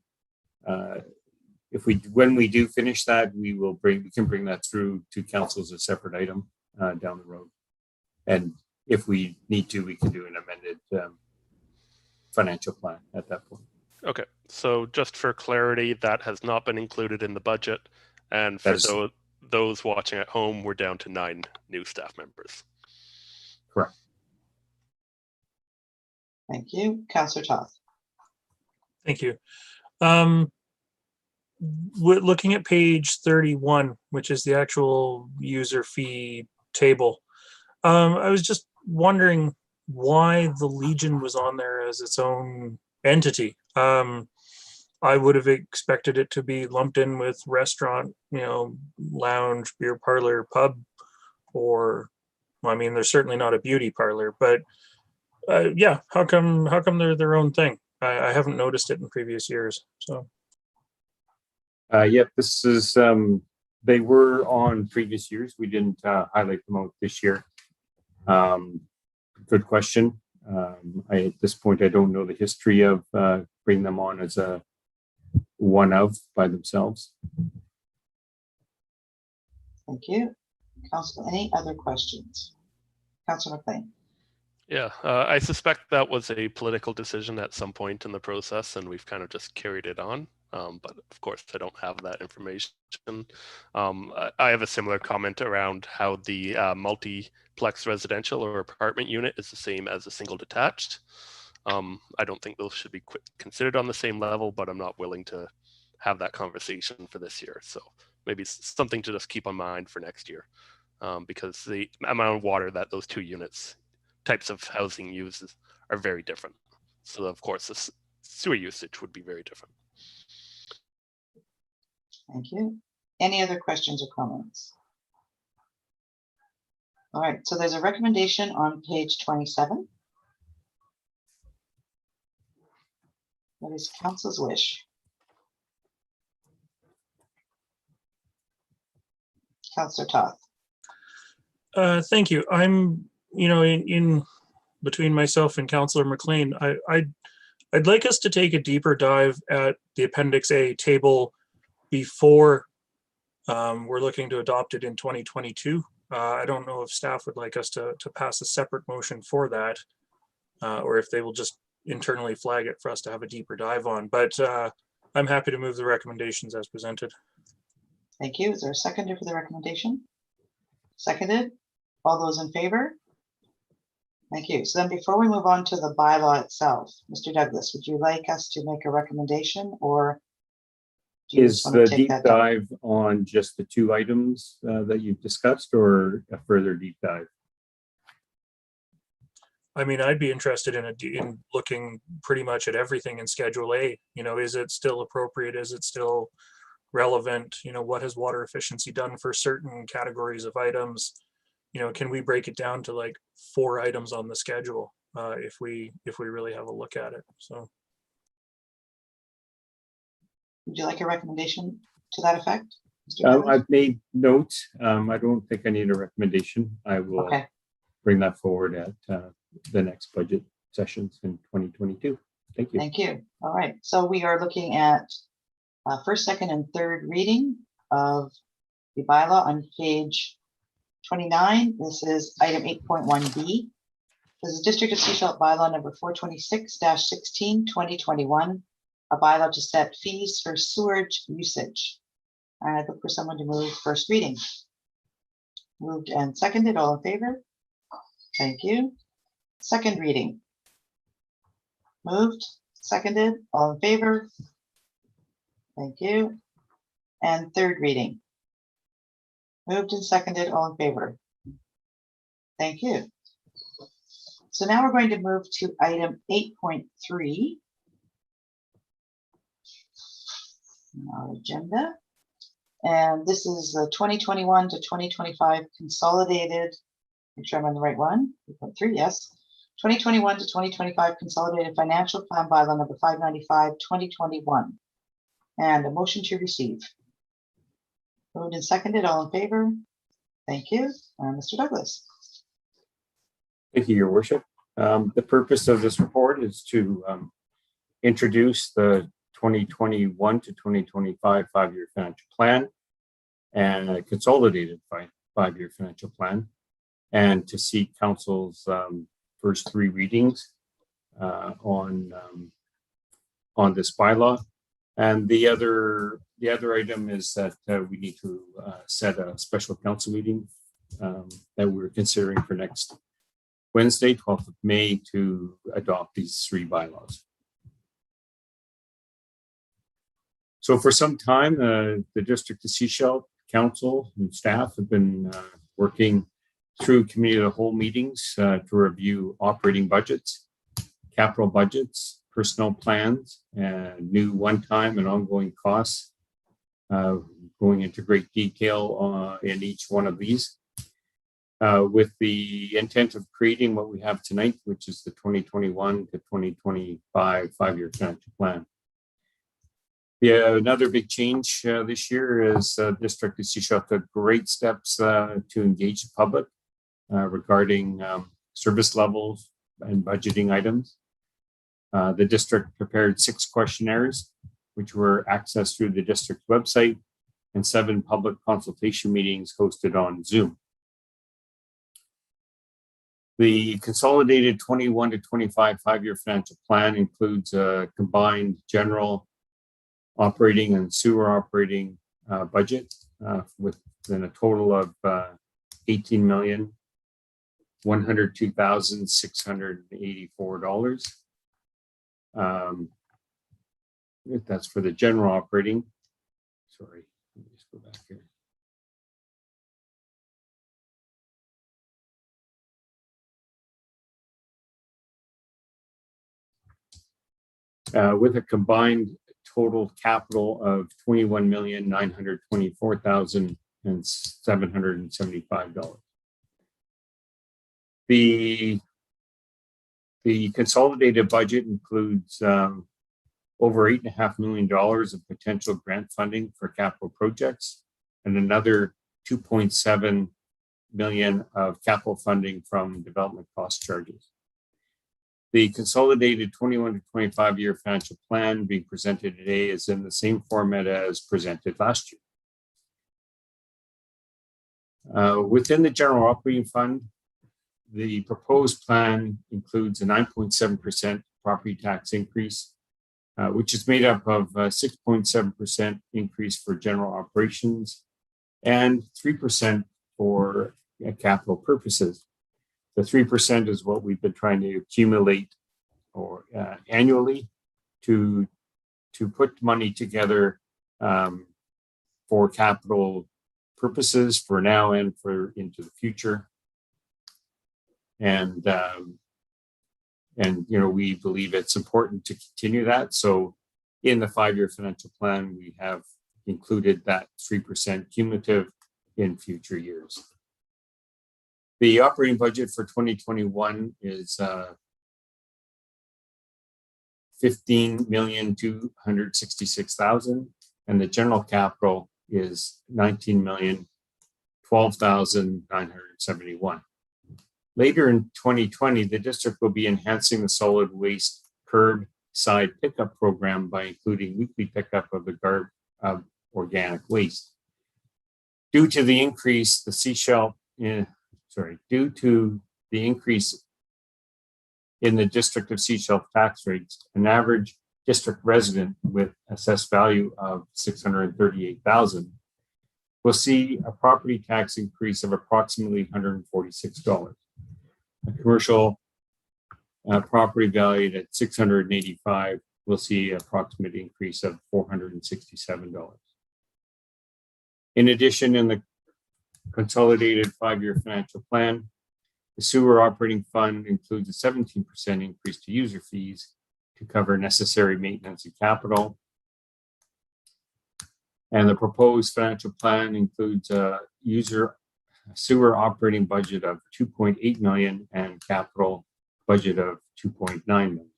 when we do finish that, we can bring that through to council as a separate item down the road. And if we need to, we can do an amended financial plan at that point. Okay, so just for clarity, that has not been included in the budget. And for those watching at home, we're down to 9 new staff members. Correct. Thank you. Councillor Toth? Thank you. Looking at page 31, which is the actual user fee table, I was just wondering why the Legion was on there as its own entity. I would have expected it to be lumped in with restaurant, lounge, beer parlor, pub, or, well, I mean, there's certainly not a beauty parlor, but yeah, how come they're their own thing? I haven't noticed it in previous years. So. Yep, this is, they were on previous years. We didn't highlight them out this year. Good question. At this point, I don't know the history of bringing them on as a one of by themselves. Thank you. Council, any other questions? Councillor Mclean? Yeah, I suspect that was a political decision at some point in the process, and we've kind of just carried it on. But of course, I don't have that information. I have a similar comment around how the multiplex residential or apartment unit is the same as a single detached. I don't think those should be considered on the same level, but I'm not willing to have that conversation for this year. So maybe it's something to just keep in mind for next year, because the amount of water that those 2 units types of housing uses are very different. So of course, the sewer usage would be very different. Thank you. Any other questions or comments? All right, so there's a recommendation on page 27. What is council's wish? Councillor Toth? Thank you. I'm, in between myself and Councillor Mclean, I'd like us to take a deeper dive at the Appendix A table before we're looking to adopt it in 2022. I don't know if staff would like us to pass a separate motion for that, or if they will just internally flag it for us to have a deeper dive on. But I'm happy to move the recommendations as presented. Thank you. Is there a seconder for the recommendation? Seconded. All those in favor? Thank you. So then before we move on to the bylaw itself, Mr. Douglas, would you like us to make a recommendation, or do you Is just want the to take deep that down? dive on just the 2 items that you've discussed, or a further deep dive? I mean, I'd be interested in looking pretty much at everything in Schedule A. Is it still appropriate? Is it still relevant? What has water efficiency done for certain categories of items? Can we break it down to like 4 items on the schedule if we really have a look at it? So, Would you like a recommendation to that effect, Mr. Douglas? I've made notes. I don't think I need a recommendation. I will bring that forward at the next budget sessions in 2022. Thank you. Thank you. All right. So we are looking at first, second, and third reading of the bylaw on page 29. This is item 8.1B. This is District of Sechelt bylaw number 426-16, 2021, a bylaw to set fees for sewage usage. And I look for someone to move first reading. Moved and seconded. All in favor? Thank you. Second reading. Moved, seconded. All in favor? Thank you. And third reading. Moved and seconded. All in favor? Thank you. So now we're going to move to item 8.3. our agenda. And this is the 2021 to 2025 consolidated, make sure I'm on the right one, 3.3, yes. 2021 to 2025 consolidated financial plan bylaw number 595, 2021. And a motion to receive. Moved and seconded, all in favor? Thank you. Mr. Douglas. Thank you, Your Worship. The purpose of this report is to introduce the 2021 to 2025 five-year financial plan and a consolidated five-year financial plan, and to seek Council's first three readings on this bylaw. And the other item is that we need to set a special council meeting that we're considering for next Wednesday, 12th of May, to adopt these three bylaws. So for some time, the District of Sechelt Council and staff have been working through committee of the whole meetings to review operating budgets, capital budgets, personnel plans, and new one-time and ongoing costs, going into great detail in each one of these, with the intent of creating what we have tonight, which is the 2021 to 2025 five-year financial plan. Another big change this year is District of Sechelt took great steps to engage the public regarding service levels and budgeting items. The district prepared 6 questionnaires, which were accessed through the district's website, and 7 public consultation meetings hosted on Zoom. The consolidated 21 to 25 five-year financial plan includes a combined general operating and sewer operating budget within a total of $18,102,684. That's for the general operating. Sorry, let me just go back here. With a combined total capital of $21,924,775. The consolidated budget includes over $8.5 million of potential grant funding for capital projects and another $2.7 million of capital funding from development cost charges. The consolidated 21 to 25 year financial plan being presented today is in the same format as presented last year. Within the general operating fund, the proposed plan includes a 9.7% property tax increase, which is made up of a 6.7% increase for general operations and 3% for capital purposes. The 3% is what we've been trying to accumulate or annually to put money together for capital purposes for now and for into the future. And you know, we believe it's important to continue that. So in the 5-year financial plan, we have included that 3% cumulative in future years. The operating budget for 2021 is $15,266,000, and the general capital is $19,012,971. Later in 2020, the district will be enhancing the solid waste curbside pickup program by including weekly pickup of the organic waste. Due to the increase, due to the increase in the District of Sechelt tax rates, an average district resident with assessed value of $638,000 will see a property tax increase of approximately $146. A commercial property valued at $685 will see an approximate increase of $467. In addition, in the consolidated 5-year financial plan, the sewer operating fund includes a 17% increase to user fees to cover necessary maintenance and capital. And the proposed financial plan includes a sewer operating budget of 2.8 million and capital budget of 2.9 million.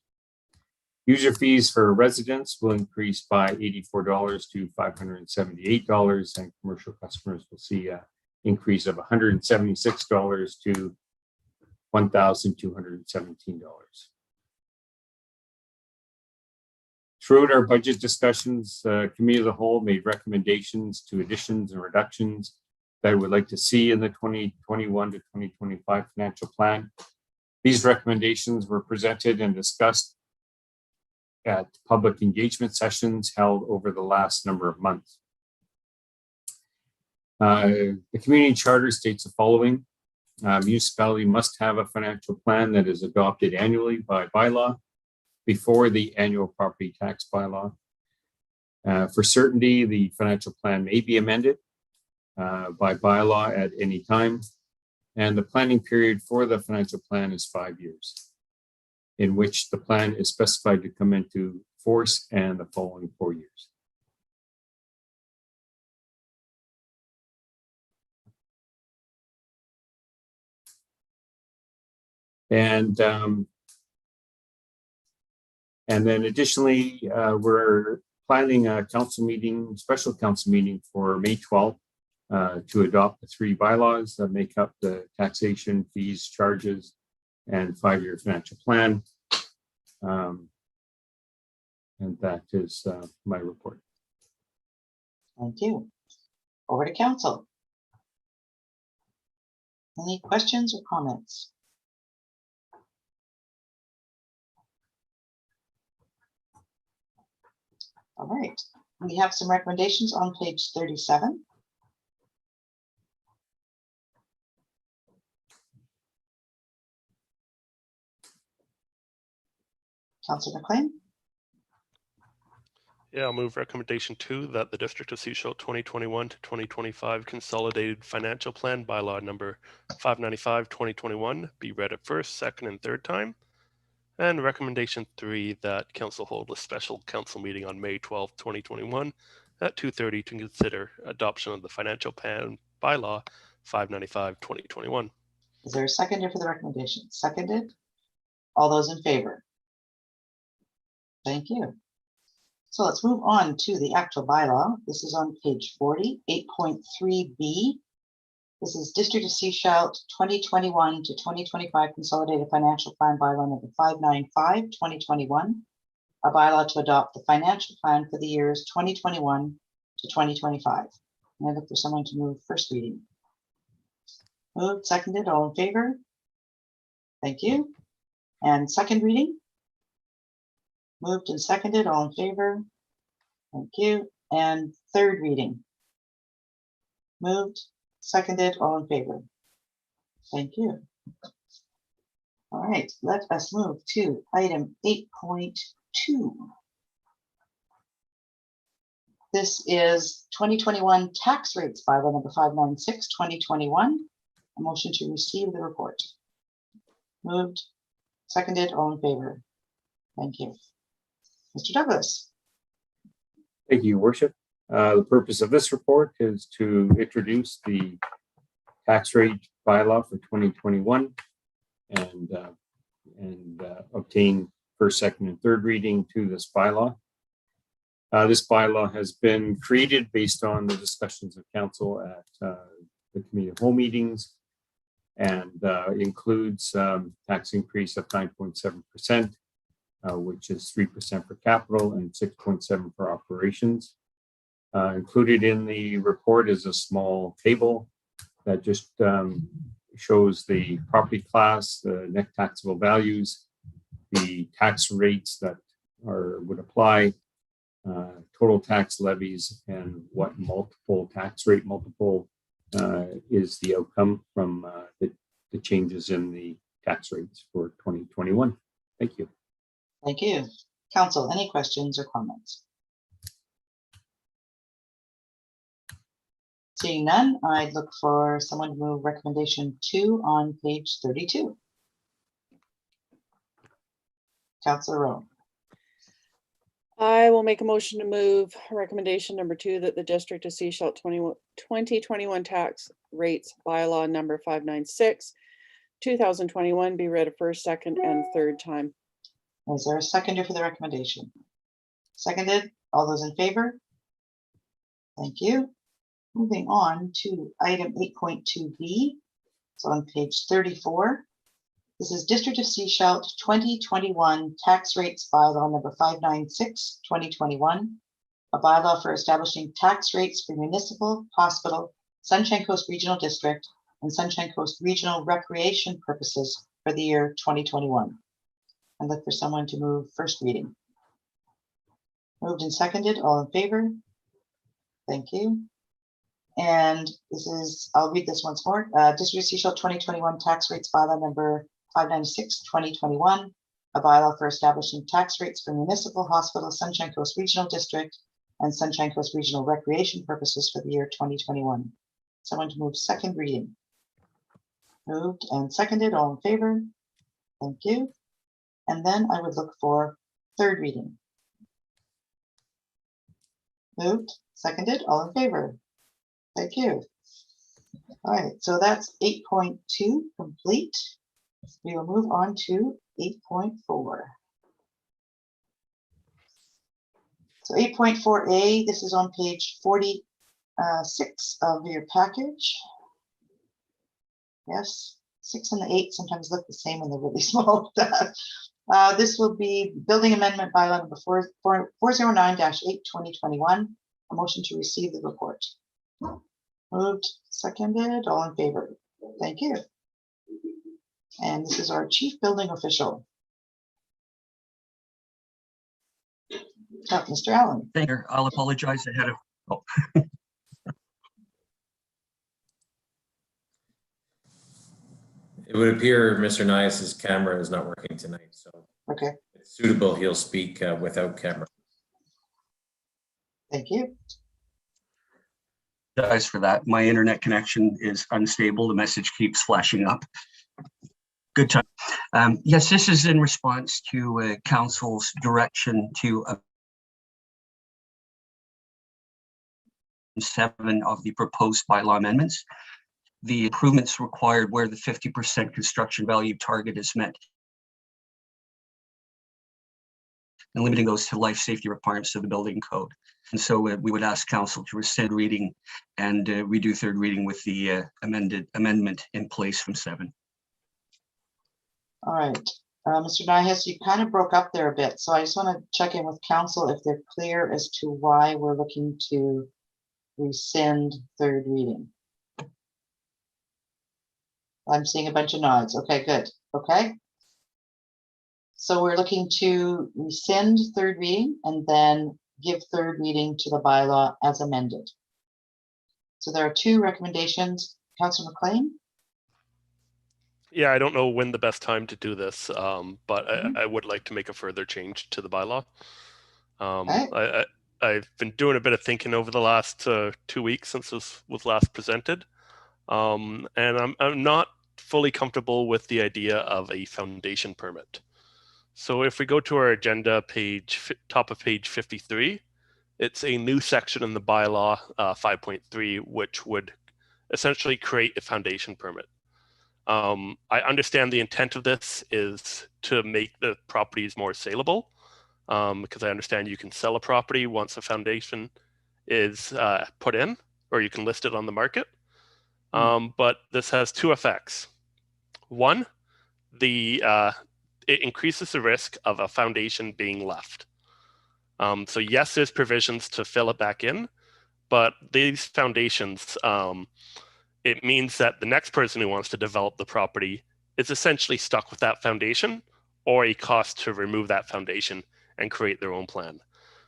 User fees for residents will increase by $84 to $578, and commercial customers will see an increase of $176 to $1,217. Throughout our budget discussions, the committee of the whole made recommendations to additions and reductions that I would like to see in the 2021 to 2025 financial plan. These recommendations were presented and discussed at public engagement sessions held over the last number of months. The community charter states the following: municipality must have a financial plan that is adopted annually by bylaw before the annual property tax bylaw. For certainty, the financial plan may be amended by bylaw at any time, and the planning period for the financial plan is 5 years, in which the plan is specified to come into force and the following 4 years. And then additionally, we're planning a council meeting, special council meeting for May 12th to adopt the 3 bylaws that make up the taxation, fees, charges, and 5-year financial plan. And that is my report. Thank you. Over to council. Any questions or comments? All right, we have some recommendations on page 37. Councillor Mclean. Yeah, I'll move recommendation 2 that the District of Sechelt 2021 to 2025 Consolidated Financial Plan bylaw number 595/2021 be read at first, second, and third time. And recommendation 3 that council hold a special council meeting on May 12, 2021 at 2:30 to consider adoption of the financial plan bylaw 595/2021. Is there a seconder for the recommendation? Seconded. All those in favor? Thank you. So let's move on to the actual bylaw. This is on page 40, 8.3b. This is District of Sechelt 2021 to 2025 Consolidated Financial Plan bylaw number 595/2021, a bylaw to adopt the financial plan for the years 2021 to 2025. And I look for someone to move first reading. Moved, seconded, all in favor? Thank you. And second reading? Moved and seconded, all in favor? Thank you. And third reading? Moved, seconded, all in favor? Thank you. All right, let us move to item 8.2. This is 2021 tax rates bylaw number 596/2021. A motion to receive the report. Moved, seconded, all in favor? Thank you. Mr. Douglas. Thank you, Your Worship. The purpose of this report is to introduce the tax rate bylaw for 2021 and obtain first, second, and third reading to this bylaw. This bylaw has been created based on the discussions of council at the committee of whole meetings, and includes tax increase of 9.7%, which is 3% for capital and 6.7% for operations. Included in the report is a small table that just shows the property class, the net taxable values, the tax rates that would apply, total tax levies, and what multiple tax rate multiple is the outcome from the changes in the tax rates for 2021. Thank you. Thank you. Council, any questions or comments? Seeing none, I'd look for someone to move recommendation 2 on page 32. Councillor Rowe. I will make a motion to move recommendation number 2 that the District of Sechelt 2021 tax rates bylaw number 596, 2021 be read a first, second, and third time. Is there a seconder for the recommendation? Seconded. All those in favor? Thank you. Moving on to item 8.2B. So on page 34. This is District of Sechelt 2021 tax rates bylaw number 596, 2021. A bylaw for establishing tax rates for municipal, hospital, Sunshine Coast Regional District, and Sunshine Coast Regional Recreation purposes for the year 2021. I'd look for someone to move first reading. Moved and seconded, all in favor? Thank you. And this is, I'll read this once more. District of Sechelt 2021 tax rates bylaw number 596, 2021. A bylaw for establishing tax rates for municipal, hospital, Sunshine Coast Regional District, and Sunshine Coast Regional Recreation purposes for the year 2021. Someone to move second reading. Moved and seconded, all in favor? Thank you. And then I would look for third reading. Moved, seconded, all in favor? Thank you. All right, so that's 8.2 complete. We will move on to 8.4. So 8.4A, this is on page 46 of your package. Yes, 6 and the 8 sometimes look the same when they're really small. This will be building amendment bylaw number 409-8/2021. A motion to receive the report. Moved, seconded, all in favor. Thank you. And this is our chief building official. Mr. Allen. Thank you. I'll apologize ahead of. Oh. It would appear Mr. Nias's camera is not working tonight, so okay, it's suitable he'll speak without camera. Thank you. Guys, for that, my internet connection is unstable. The message keeps flashing up. Good time. Yes, this is in response to council's direction to 7 of the proposed bylaw amendments. The improvements required where the 50% construction value target is met, and limiting those to life safety requirements of the building code. And so we would ask council to rescind reading and redo third reading with the amendment in place from 7. All right, Mr. Nias, you kind of broke up there a bit, so I just want to check in with council if they're clear as to why we're looking to rescind third reading. I'm seeing a bunch of nods. Okay, good. Okay. So we're looking to rescind third reading and then give third reading to the bylaw as amended. So there are 2 recommendations. Councillor Mclean? Yeah, I don't know when the best time to do this, but I would like to make a further change to the bylaw. I've been doing a bit of thinking over the last 2 weeks since this was last presented, and I'm not fully comfortable with the idea of a foundation permit. So if we go to our agenda page, top of page 53, it's a new section in the bylaw 5.3, which would essentially create a foundation permit. I understand the intent of this is to make the properties more saleable, because I understand you can sell a property once a foundation is put in, or you can list it on the market. But this has 2 effects. One, it increases the risk of a foundation being left. So yes, there's provisions to fill it back in, but these foundations, it means that the next person who wants to develop the property is essentially stuck with that foundation, or a cost to remove that foundation and create their own plan.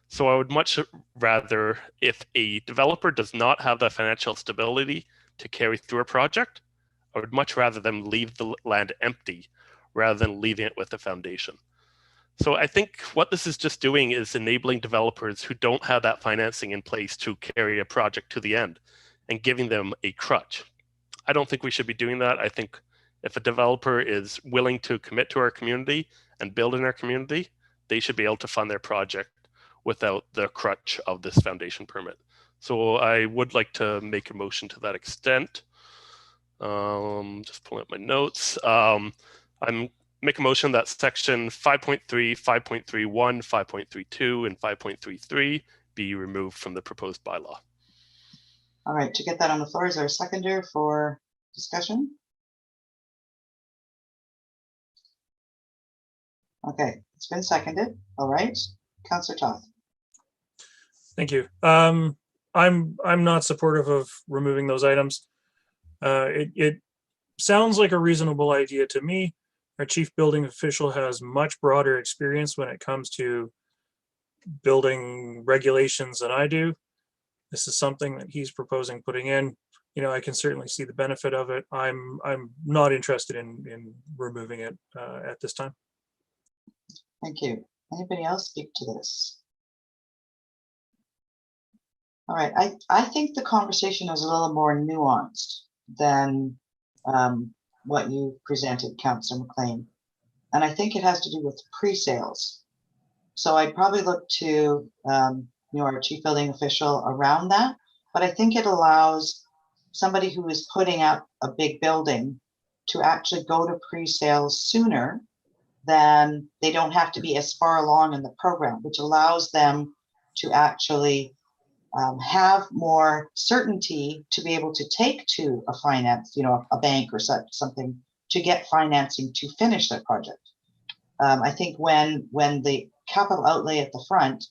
So I would much rather, if a developer does not have the financial stability to carry through a project, I would much rather them leave the land empty rather than leaving it with a foundation. So I think what this is just doing is enabling developers who don't have that financing in place to carry a project to the end and giving them a crutch. I don't think we should be doing that. I think if a developer is willing to commit to our community and build in our community, they should be able to fund their project without the crutch of this foundation permit. So I would like to make a motion to that extent. Just pulling up my notes. I'm make a motion that section 5.3, 5.31, 5.32, and 5.33 be removed from the proposed bylaw. All right, to get that on the floor, is there a seconder for discussion? Okay, it's been seconded. All right, Councillor Toth. Thank you. I'm not supportive of removing those items. It sounds like a reasonable idea to me. Our chief building official has much broader experience when it comes to building regulations than I do. This is something that he's proposing putting in. You know, I can certainly see the benefit of it. I'm not interested in removing it at this time. Thank you. Anybody else speak to this? All right, I think the conversation is a little more nuanced than what you presented, Councillor Mclean. And I think it has to do with pre-sales. So I'd probably look to you know, our chief building official around that, but I think it allows somebody who is putting up a big building to actually go to pre-sales sooner than they don't have to be as far along in the program, which allows them to actually have more certainty to be able to take to a finance, you know, a bank or something to get financing to finish their project. I think when the capital outlay at the front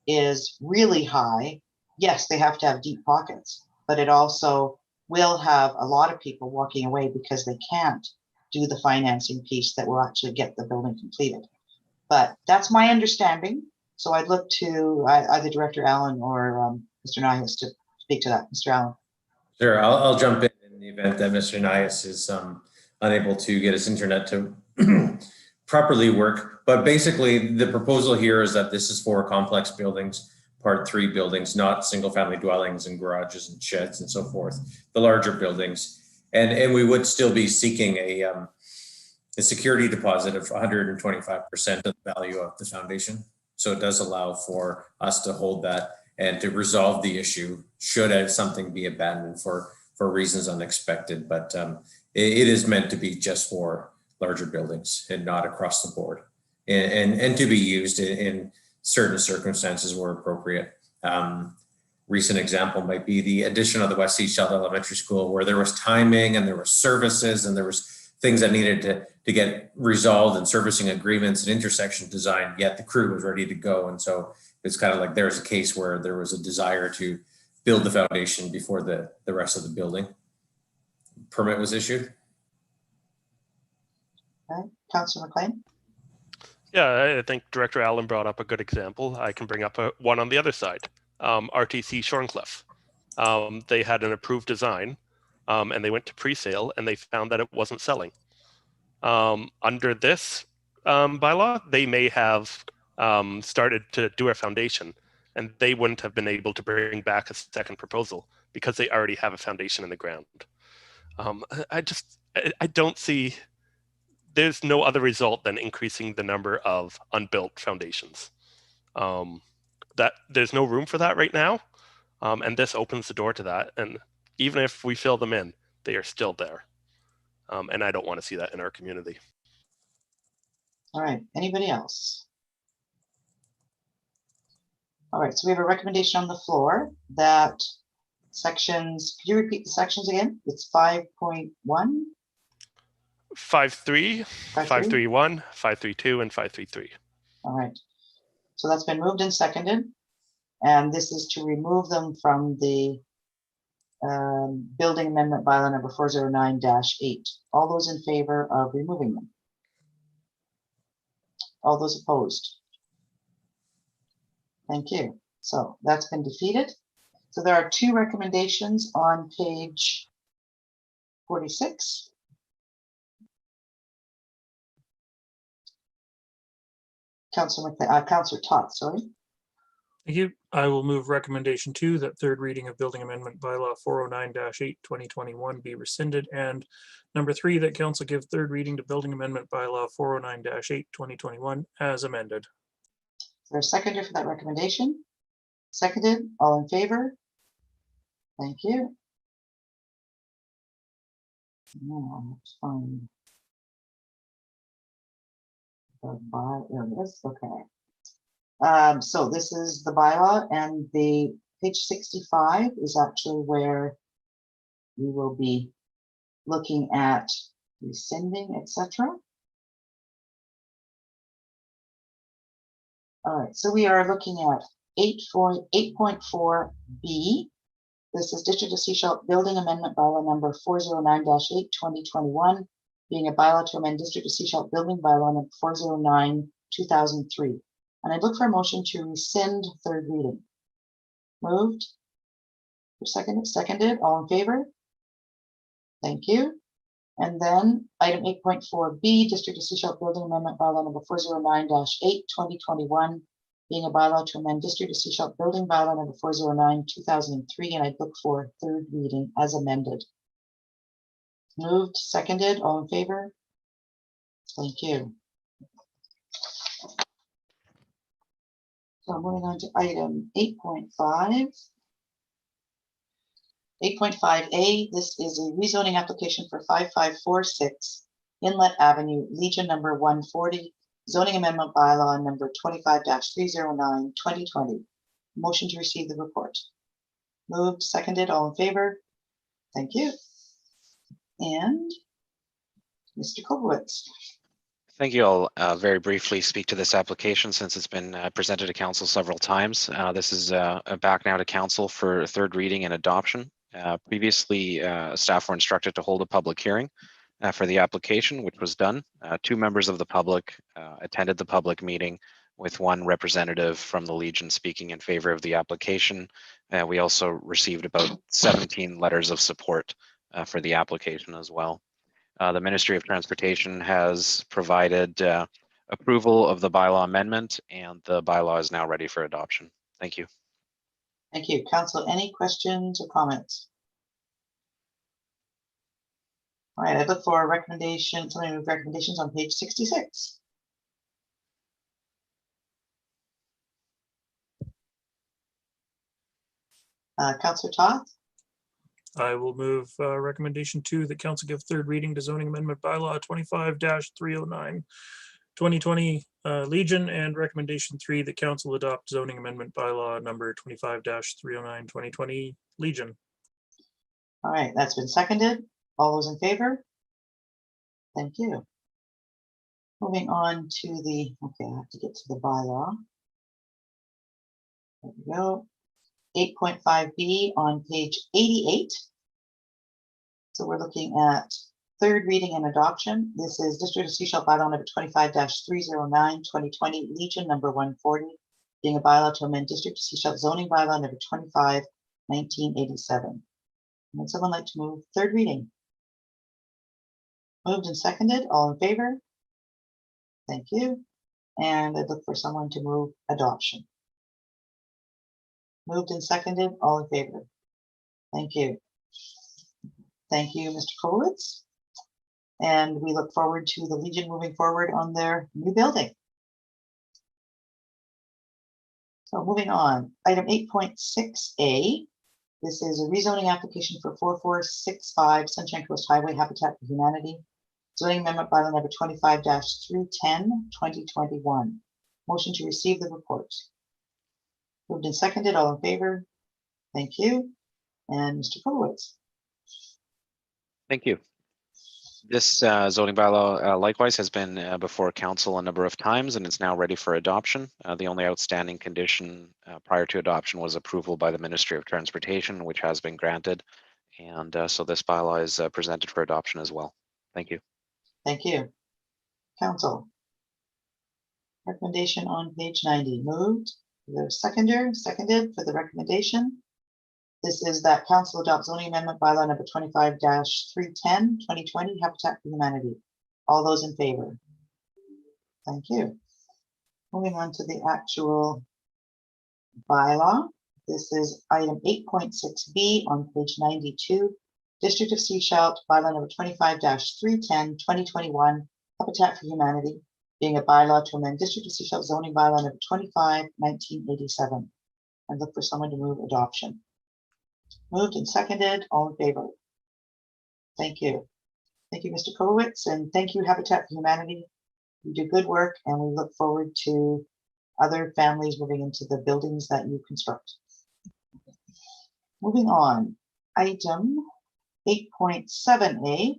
is really high, yes, they have to have deep pockets, but it also will have a lot of people walking away because they can't do the financing piece that will actually get the building completed. But that's my understanding. So I'd look to either Director Allen or Mr. Nihas to speak to that. Mr. Allen. Sure, I'll jump in the event that Mr. Nihas is unable to get his internet to properly work. But basically, the proposal here is that this is for complex buildings, Part 3 buildings, not single-family dwellings and garages and sheds and so forth, the larger buildings. And we would still be seeking a security deposit of 125% of the value of the foundation. So it does allow for us to hold that and to resolve the issue should something be abandoned for reasons unexpected. But it is meant to be just for larger buildings and not across the board, and to be used in certain circumstances where appropriate. Recent example might be the addition of the West Sechelt Elementary School, where there was timing and there were services and there was things that needed to get resolved and servicing agreements and intersection design, yet the crew was ready to go. And so it's kind of like there's a case where there was a desire to build the foundation before the rest of the building permit was issued. Okay, Councillor Mclean. Yeah, I think Director Allen brought up a good example. I can bring up one on the other side. RTC Shorncliffe. They had an approved design and they went to pre-sale and they found that it wasn't selling. Under this bylaw, they may have started to do a foundation and they wouldn't have been able to bring back a second proposal because they already have a foundation in the ground. I don't see, there's no other result than increasing the number of unbuilt foundations. That there's no room for that right now. And this opens the door to that. And even if we fill them in, they are still there. And I don't want to see that in our community. All right, anybody else? All right, so we have a recommendation on the floor that sections, could you repeat the sections again? It's 5.1? 5.3, 5.31, 5.32, and 5.33. All right, so that's been moved and seconded. And this is to remove them from the building amendment bylaw number 409-8. All those in favor of removing them? All those opposed? Thank you. So that's been defeated. So there are two recommendations on page 46. Councillor Toth, sorry. Thank you. I will move recommendation 2 that third reading of building amendment bylaw 409-8 2021 be rescinded, and number 3 that council give third reading to building amendment bylaw 409-8 2021 as amended. Is there a seconder for that recommendation? Seconded, all in favor? Thank you. Now, let's find the there it is. Okay. So this is the bylaw, and the page 65 is actually where we will be looking at rescinding, etc. All right, so we are looking at 8.4B. This is District of Sechelt Building Amendment Bylaw number 409-8, 2021, being a bylaw to amend District of Sechelt Building Bylaw number 409, 2003. And I'd look for a motion to rescind third reading. Moved. Seconded. All in favor? Thank you. And then item 8.4B, District of Sechelt Building Amendment Bylaw number 409-8, 2021, being a bylaw to amend District of Sechelt Building Bylaw number 409, 2003, and I'd look for third reading as amended. Moved, seconded, all in favor? Thank you. So moving on to item 8.5. 8.5A, this is a rezoning application for 5546 Inlet Avenue, Legion number 140, zoning amendment bylaw number 25-309, 2020. Motion to receive the report. Moved, seconded, all in favor? Thank you. And Mr. Kobowitz. Thank you. I'll very briefly speak to this application since it's been presented to council several times. This is back now to council for third reading and adoption. Previously, staff were instructed to hold a public hearing for the application, which was done. Two members of the public attended the public meeting, with one representative from the Legion speaking in favor of the application. We also received about 17 letters of support for the application as well. The Ministry of Transportation has provided approval of the bylaw amendment, and the bylaw is now ready for adoption. Thank you. Thank you. Council, any questions or comments? All right, I look for a recommendation, somebody with recommendations on page 66. Councillor Toth? I will move recommendation 2 that council give third reading to zoning amendment bylaw 25-309, 2020 Legion, and recommendation 3 that council adopt zoning amendment bylaw number 25-309, 2020 Legion. All right, that's been seconded. All those in favor? Thank you. Moving on to the, okay, I have to get to the bylaw. There we go. 8.5B on page 88. So we're looking at third reading and adoption. This is District of Sechelt bylaw number 25-309, 2020 Legion number 140, being a bylaw to amend District of Sechelt zoning bylaw number 25, 1987. Would someone like to move third reading? Moved and seconded. All in favor? Thank you. And I'd look for someone to move adoption. Moved and seconded. All in favor? Thank you. Thank you, Mr. Kowitz. And we look forward to the Legion moving forward on their new building. So moving on, item 8.6A. This is a rezoning application for 4465 Sunshine Coast Highway Habitat for Humanity. Zoning amendment bylaw number 25-310, 2021. Motion to receive the report. Moved and seconded. All in favor? Thank you. And Mr. Kowitz. Thank you. This zoning bylaw likewise has been before council a number of times, and it's now ready for adoption. The only outstanding condition prior to adoption was approval by the Ministry of Transportation, which has been granted. And so this bylaw is presented for adoption as well. Thank you. Thank you. Council. Recommendation on page 90. Moved. The seconder, seconded for the recommendation. This is that council adopt zoning amendment bylaw number 25-310, 2020 Habitat for Humanity. All those in favor? Thank you. Moving on to the actual bylaw. This is item 8.6B on page 92. District of Sechelt bylaw number 25-310, 2021 Habitat for Humanity. being a bylaw to amend District of Sechelt zoning bylaw number 25, 1987. And look for someone to move adoption. Moved and seconded, all in favor? Thank you. Thank you, Mr. Kowitz, and thank you, Habitat for Humanity. You do good work, and we look forward to other families moving into the buildings that you construct. Moving on, item 8.7A.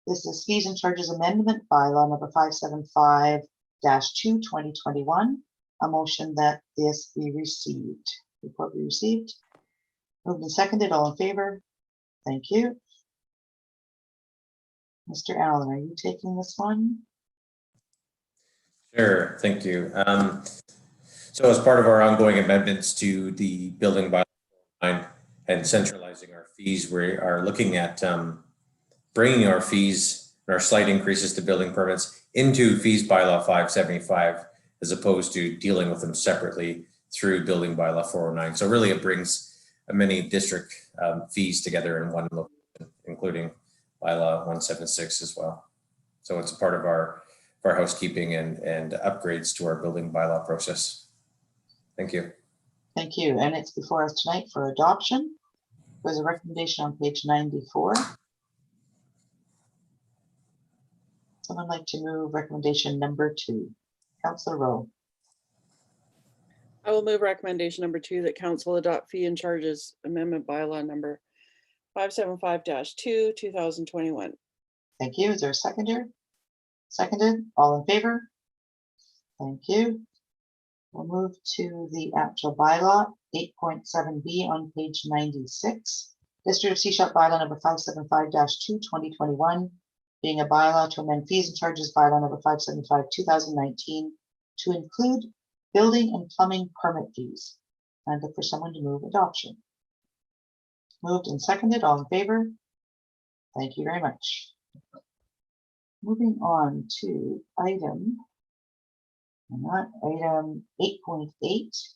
This is fees and charges amendment bylaw number 575-2 2021. A motion that this be received. Report be received. Moved and seconded, all in favor? Thank you. Mr. Allen, are you taking this one? Sure, thank you. So as part of our ongoing amendments to the building bylaw and centralizing our fees, we are looking at bringing our fees and our slight increases to building permits into fees bylaw 575, as opposed to dealing with them separately through building bylaw 409. So really it brings many district fees together in one location, including bylaw 176 as well. So it's a part of our housekeeping and upgrades to our building bylaw process. Thank you. Thank you. And it's before us tonight for adoption. There's a recommendation on page 94. Someone like to move recommendation number 2. Councillor Rowe. I will move recommendation number 2 that council adopt fee and charges amendment bylaw number 575-2 2021. Thank you. Is there a seconder? Seconded. All in favor? Thank you. We'll move to the actual bylaw 8.7B on page 96. District of Sechelt bylaw number 575-2 2021, being a bylaw to amend fees and charges bylaw number 575 2019 to include building and plumbing permit fees. And look for someone to move adoption. Moved and seconded, all in favor? Thank you very much. Moving on to item 8.8.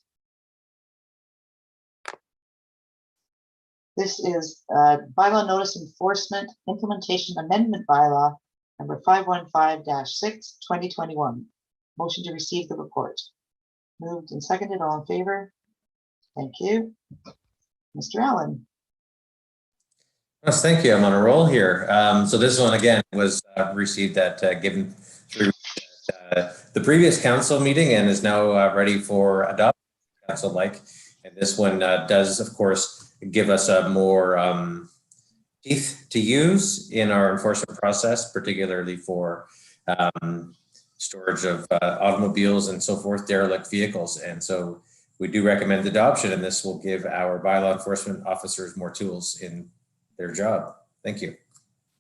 This is bylaw notice enforcement implementation amendment bylaw number 515-6 2021. Motion to receive the report. Moved and seconded, all in favor? Thank you. Mr. Allen. Yes, thank you. I'm on a roll here. So this one again was received at given through the previous council meeting and is now ready for adoption. Council like, and this one does, of course, give us a more teeth to use in our enforcement process, particularly for storage of automobiles and so forth, derelict vehicles. And so we do recommend adoption, and this will give our bylaw enforcement officers more tools in their job. Thank you.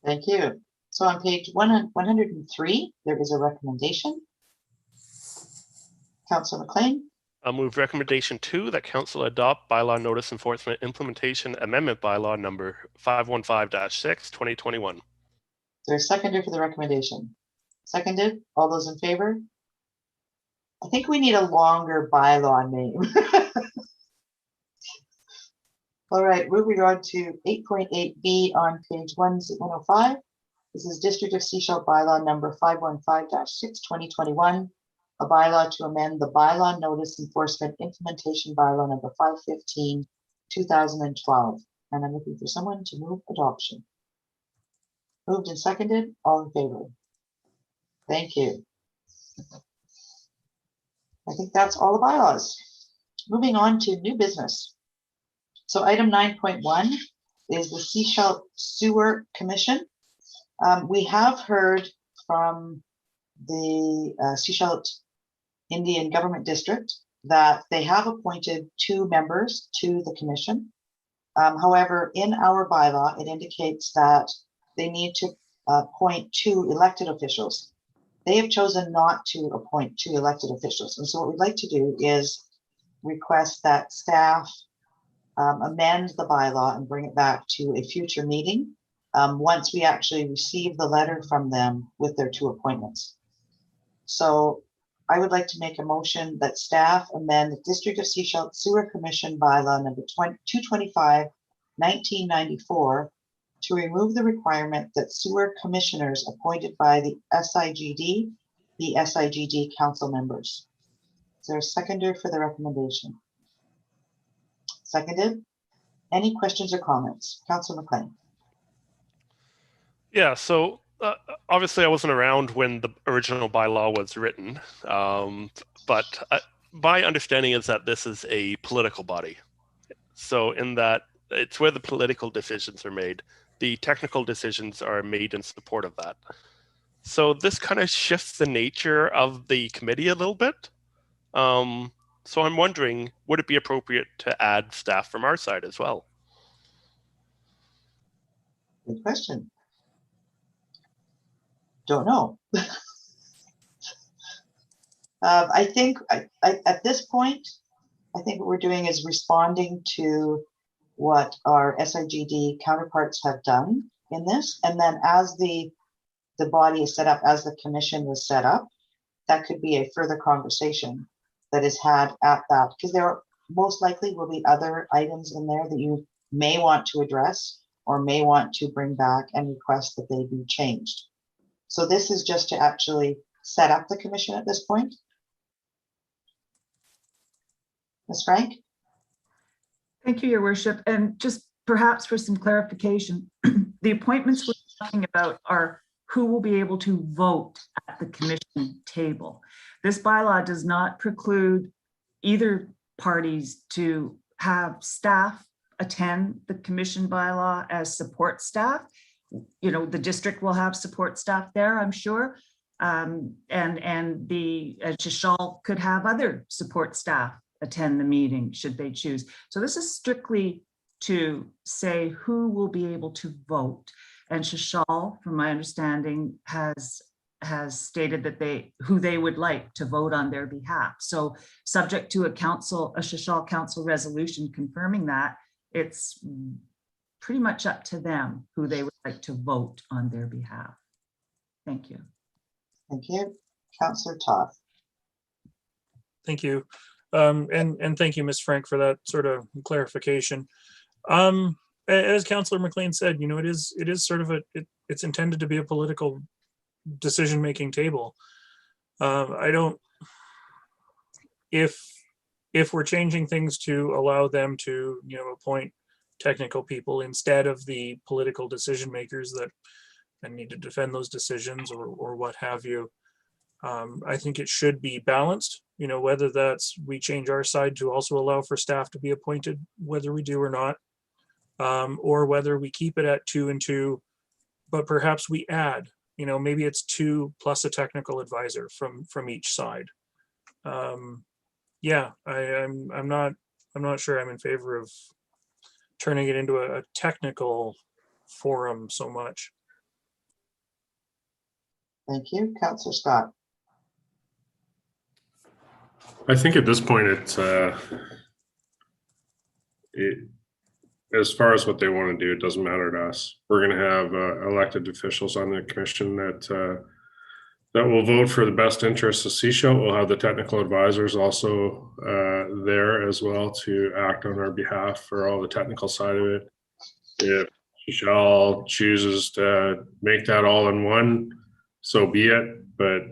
Thank you. So on page 103, there is a recommendation. Councillor Mclean. I'll move recommendation 2 that council adopt bylaw notice enforcement implementation amendment bylaw number 515-6 2021. Is there a seconder for the recommendation? Seconded. All those in favor? I think we need a longer bylaw name. All right, moving on to 8.8B on page 105. This is District of Sechelt bylaw number 515-6 2021, a bylaw to amend the bylaw notice enforcement implementation bylaw number 515 2012. And I'm looking for someone to move adoption. Moved and seconded, all in favor? Thank you. I think that's all the bylaws. Moving on to new business. So item 9.1 is the Sechelt Sewer Commission. We have heard from the Sechelt Indian Government District that they have appointed 2 members to the commission. However, in our bylaw, it indicates that they need to appoint 2 elected officials. They have chosen not to appoint 2 elected officials. And so what we'd like to do is request that staff amend the bylaw and bring it back to a future meeting once we actually receive the letter from them with their 2 appointments. So I would like to make a motion that staff amend the District of Sechelt Sewer Commission bylaw number 225/1994 to remove the requirement that sewer commissioners appointed by the SIGD the SIGD council members. Is there a seconder for the recommendation? Seconded. Any questions or comments? Councillor Mclean. Yeah, so obviously I wasn't around when the original bylaw was written, but my understanding is that this is a political body. So in that it's where the political decisions are made. The technical decisions are made in support of that. So this kind of shifts the nature of the committee a little bit. So I'm wondering, would it be appropriate to add staff from our side as well? Good question. Don't know. I think at this point, I think what we're doing is responding to what our SIGD counterparts have done in this. And then as the body is set up, as the commission was set up, that could be a further conversation that is had at that, because there most likely will be other items in there that you may want to address or may want to bring back and request that they be changed. So this is just to actually set up the commission at this point. Ms. Frank? Thank you, Your Worship. And just perhaps for some clarification, the appointments we're talking about are who will be able to vote at the commission table. This bylaw does not preclude either parties to have staff attend the commission bylaw as support staff. You know, the district will have support staff there, I'm sure. And the Shishal could have other support staff attend the meeting should they choose. So this is strictly to say who will be able to vote. And Shishal, from my understanding, has stated that who they would like to vote on their behalf. So subject to a Shishal council resolution confirming that, it's pretty much up to them who they would like to vote on their behalf. Thank you. Thank you. Councillor Toth. Thank you. And thank you, Ms. Frank, for that sort of clarification. As Councillor Mclean said, you know, it is sort of it's intended to be a political decision-making table. If we're changing things to allow them to, you know, appoint technical people instead of the political decision makers that need to defend those decisions or what have you, I think it should be balanced, you know, whether that's we change our side to also allow for staff to be appointed, whether we do or not, or whether we keep it at 2 and 2, but perhaps we add, you know, maybe it's 2 plus a technical advisor from each side. Yeah, I'm not sure I'm in favor of turning it into a technical forum so much. Thank you. Councillor Scott. I think at this point, as far as what they want to do, it doesn't matter to us. We're going to have elected officials on the commission that will vote for the best interests of Seashell. We'll have the technical advisors also there as well to act on our behalf for all the technical side of it. If Seashell chooses to make that all in one, so be it. But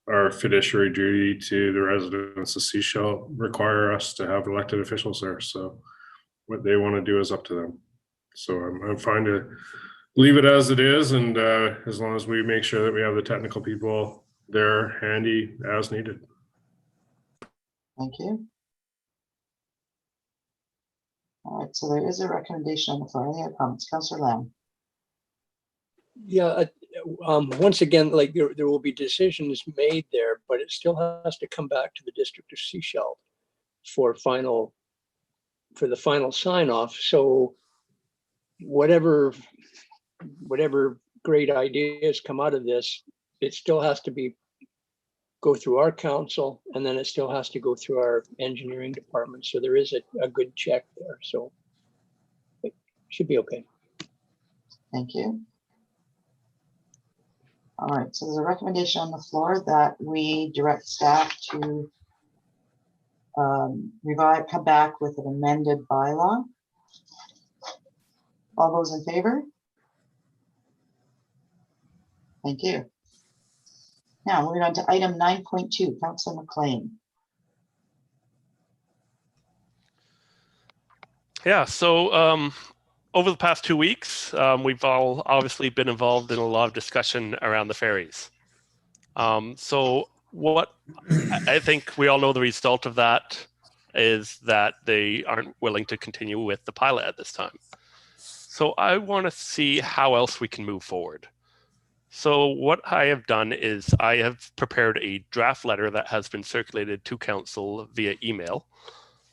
our fiduciary duty to the residents of Seashell require us to have elected officials there. So what they want to do is up to them. So I'm fine to leave it as it is, and as long as we make sure that we have the technical people there handy as needed. Thank you. All right, so there is a recommendation on the floor. Any other comments? Councillor Lamb. Yeah, once again, like there will be decisions made there, but it still has to come back to the District of Seashell for the final sign off. So whatever great ideas come out of this, it still has to go through our council, and then it still has to go through our engineering department. So there is a good check there. So it should be okay. Thank you. All right, so there's a recommendation on the floor that we direct staff to come back with an amended bylaw. All those in favor? Thank you. Now moving on to item 9.2, Councillor Mclean. Yeah, so over the past 2 weeks, we've all obviously been involved in a lot of discussion around the ferries. So what I think we all know the result of that is that they aren't willing to continue with the pilot at this time. So I want to see how else we can move forward. So what I have done is I have prepared a draft letter that has been circulated to council via email.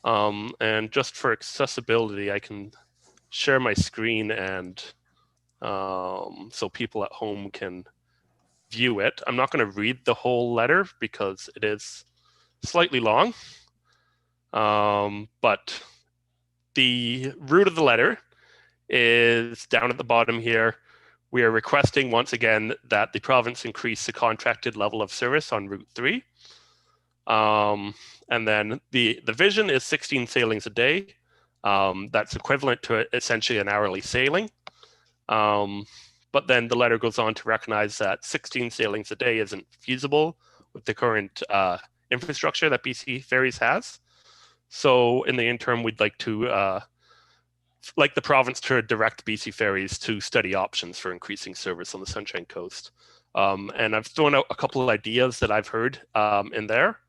And just for accessibility, I can share my screen and so people at home can view it. I'm not going to read the whole letter because it is slightly long. But the root of the letter is down at the bottom here. We are requesting once again that the province increase the contracted level of service on Route 3. And then the vision is 16 sailings a day. That's equivalent to essentially an hourly sailing. But then the letter goes on to recognize that 16 sailings a day isn't feasible with the current infrastructure that BC Ferries has. So in the interim, we'd like to like the province to direct BC Ferries to study options for increasing service on the Sunshine Coast. And I've thrown out a couple of ideas that I've heard in there.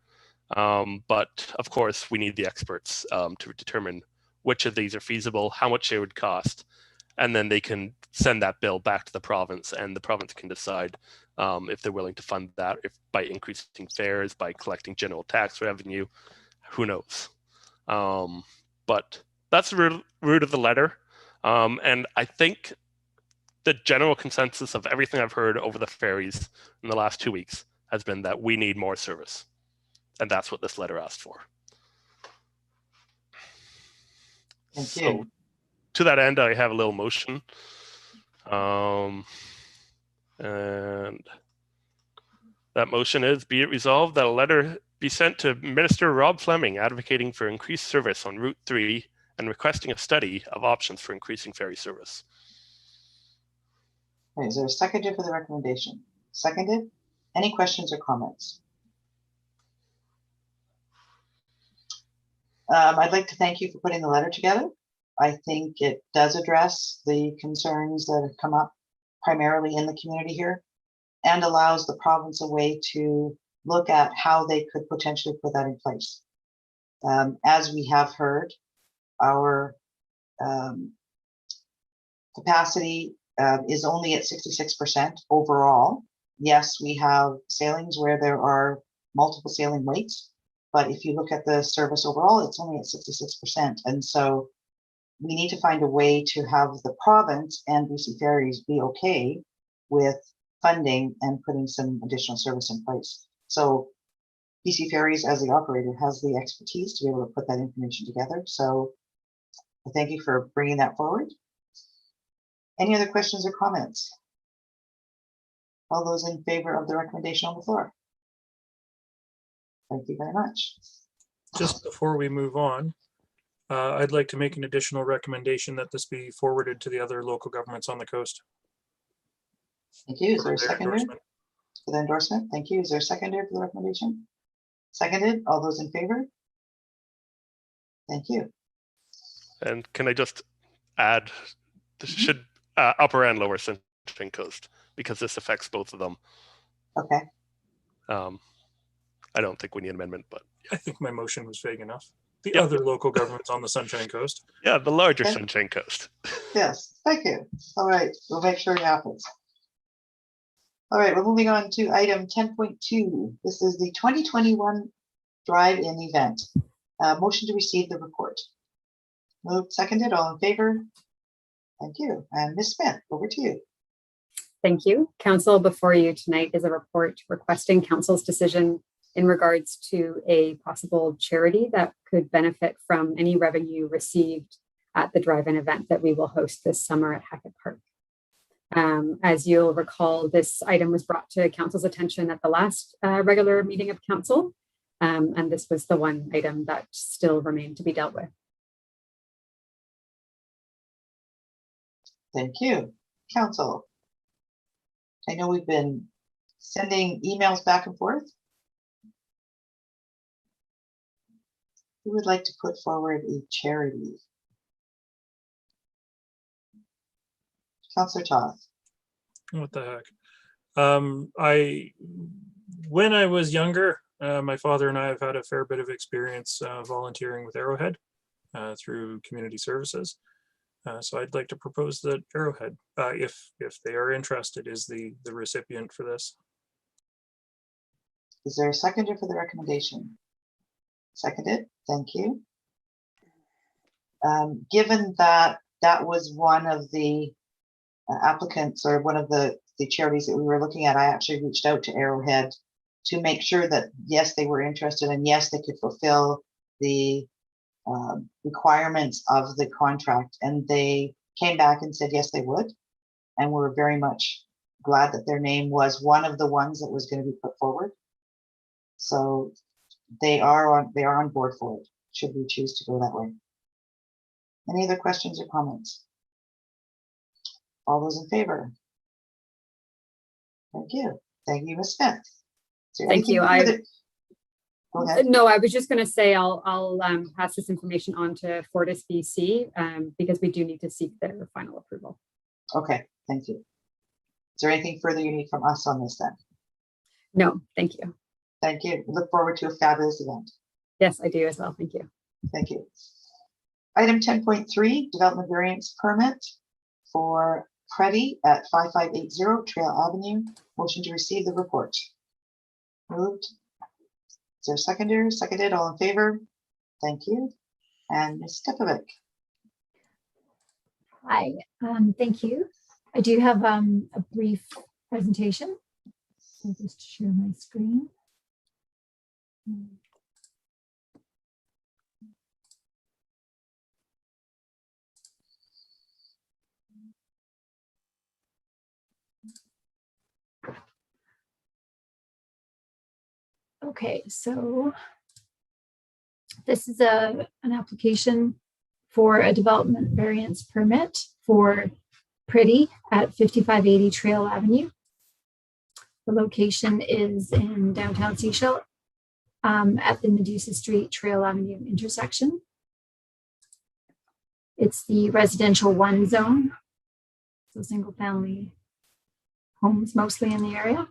But of course, we need the experts to determine which of these are feasible, how much they would cost, and then they can send that bill back to the province, and the province can decide if they're willing to fund that, if by increasing fares, by collecting general tax revenue, who knows. But that's the root of the letter. And I think the general consensus of everything I've heard over the ferries in the last 2 weeks has been that we need more service. And that's what this letter asked for. Thank so you. To that end, I have a little motion. And that motion is, be it resolved that a letter be sent to Minister Rob Fleming advocating for increased service on Route 3 and requesting a study of options for increasing ferry service. Okay, is there a seconder for the recommendation? Seconded? Any questions or comments? I'd like to thank you for putting the letter together. I think it does address the concerns that have come up primarily in the community here and allows the province a way to look at how they could potentially put that in place. As we have heard, our capacity is only at 66% overall. Yes, we have sailings where there are multiple sailing weights, but if you look at the service overall, it's only at 66%. And so we need to find a way to have the province and BC Ferries be okay with funding and putting some additional service in place. So BC Ferries as the operator has the expertise to be able to put that information together. So I thank you for bringing that forward. Any other questions or comments? All those in favor of the recommendation on the floor? Thank you very much. Just before we move on, I'd like to make an additional recommendation that this be forwarded to the other local governments on the coast. Thank you. Is there a their seconder endorsement. for the endorsement? Thank you. Is there a seconder for the recommendation? Seconded. All those in favor? Thank you. And can I just add, this should upper and lower Sunshine Coast, because this affects both of them. Okay. I don't think we need an amendment, but I think my motion was vague enough. The Yep. other local governments on the Sunshine Coast. yeah, the larger Okay. Sunshine Coast. Yes, thank you. All right, we'll make sure it happens. All right, we're moving on to item 10.2. This is the 2021 drive-in event. Motion to receive the report. Moved, seconded, all in favor? Thank you. And Ms. Smith, over to you. Thank you. Council, before you tonight is a report requesting council's decision in regards to a possible charity that could benefit from any revenue received at the drive-in event that we will host this summer at Hackett Park. As you'll recall, this item was brought to council's attention at the last regular meeting of council, and this was the one item that still remained to be dealt with. Thank you. Council. I know we've been sending emails back and forth? Who would like to put forward a charity? Councillor Toth. What the heck? When I was younger, my father and I have had a fair bit of experience volunteering with Arrowhead through community services. So I'd like to propose that Arrowhead, if they are interested, is the recipient for this. Is there a seconder for the recommendation? Seconded. Thank you. Given that that was one of the applicants or one of the charities that we were looking at, I actually reached out to Arrowhead to make sure that yes, they were interested and yes, they could fulfill the requirements of the contract, and they came back and said yes, they would, and we're very much glad that their name was one of the ones that was going to be put forward. So they are on board for it, should we choose to go that way. Any other questions or comments? All those in favor? Thank you. Thank you, Ms. Smith. Thank you. Go ahead. No, I was just going to say I'll pass this information on to Fortis BC because we do need to seek their final approval. Okay, thank you. Is there anything further you need from us on this then? No, thank you. Thank you. Look forward to a fabulous event. Yes, I do as well. Thank you. Thank you. Item 10.3, development variance permit for Preddy at 5580 Trail Avenue. Motion to receive the report. Moved. Is there a seconder? Seconded. All in favor? Thank you. And Ms. Stepovic. Hi, thank you. I do have a brief presentation. I'll just share my screen. Okay, so this is an application for a development variance permit for Pretty at 5580 Trail Avenue. The location is in downtown Sechelt at the Medusa Street Trail Avenue intersection. It's the residential 1 zone, so single family homes mostly in the area.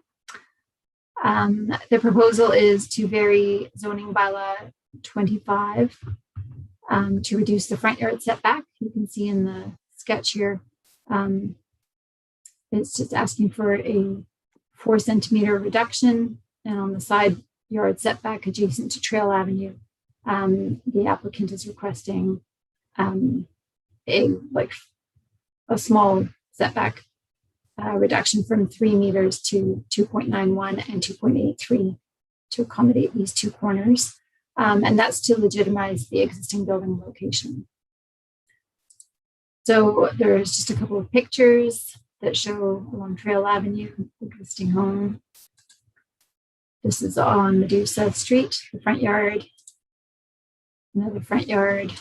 The proposal is to vary zoning bylaw 25 to reduce the front yard setback. You can see in the sketch here, it's just asking for a 4 centimeter reduction, and on the side yard setback adjacent to Trail Avenue, the applicant is requesting a small setback reduction from 3 meters to 2.91 and 2.83 to accommodate these 2 corners. And that's to legitimize the existing building location. So there's just a couple of pictures that show along Trail Avenue, the existing home. This is on Medusa Street, the front yard, another front yard,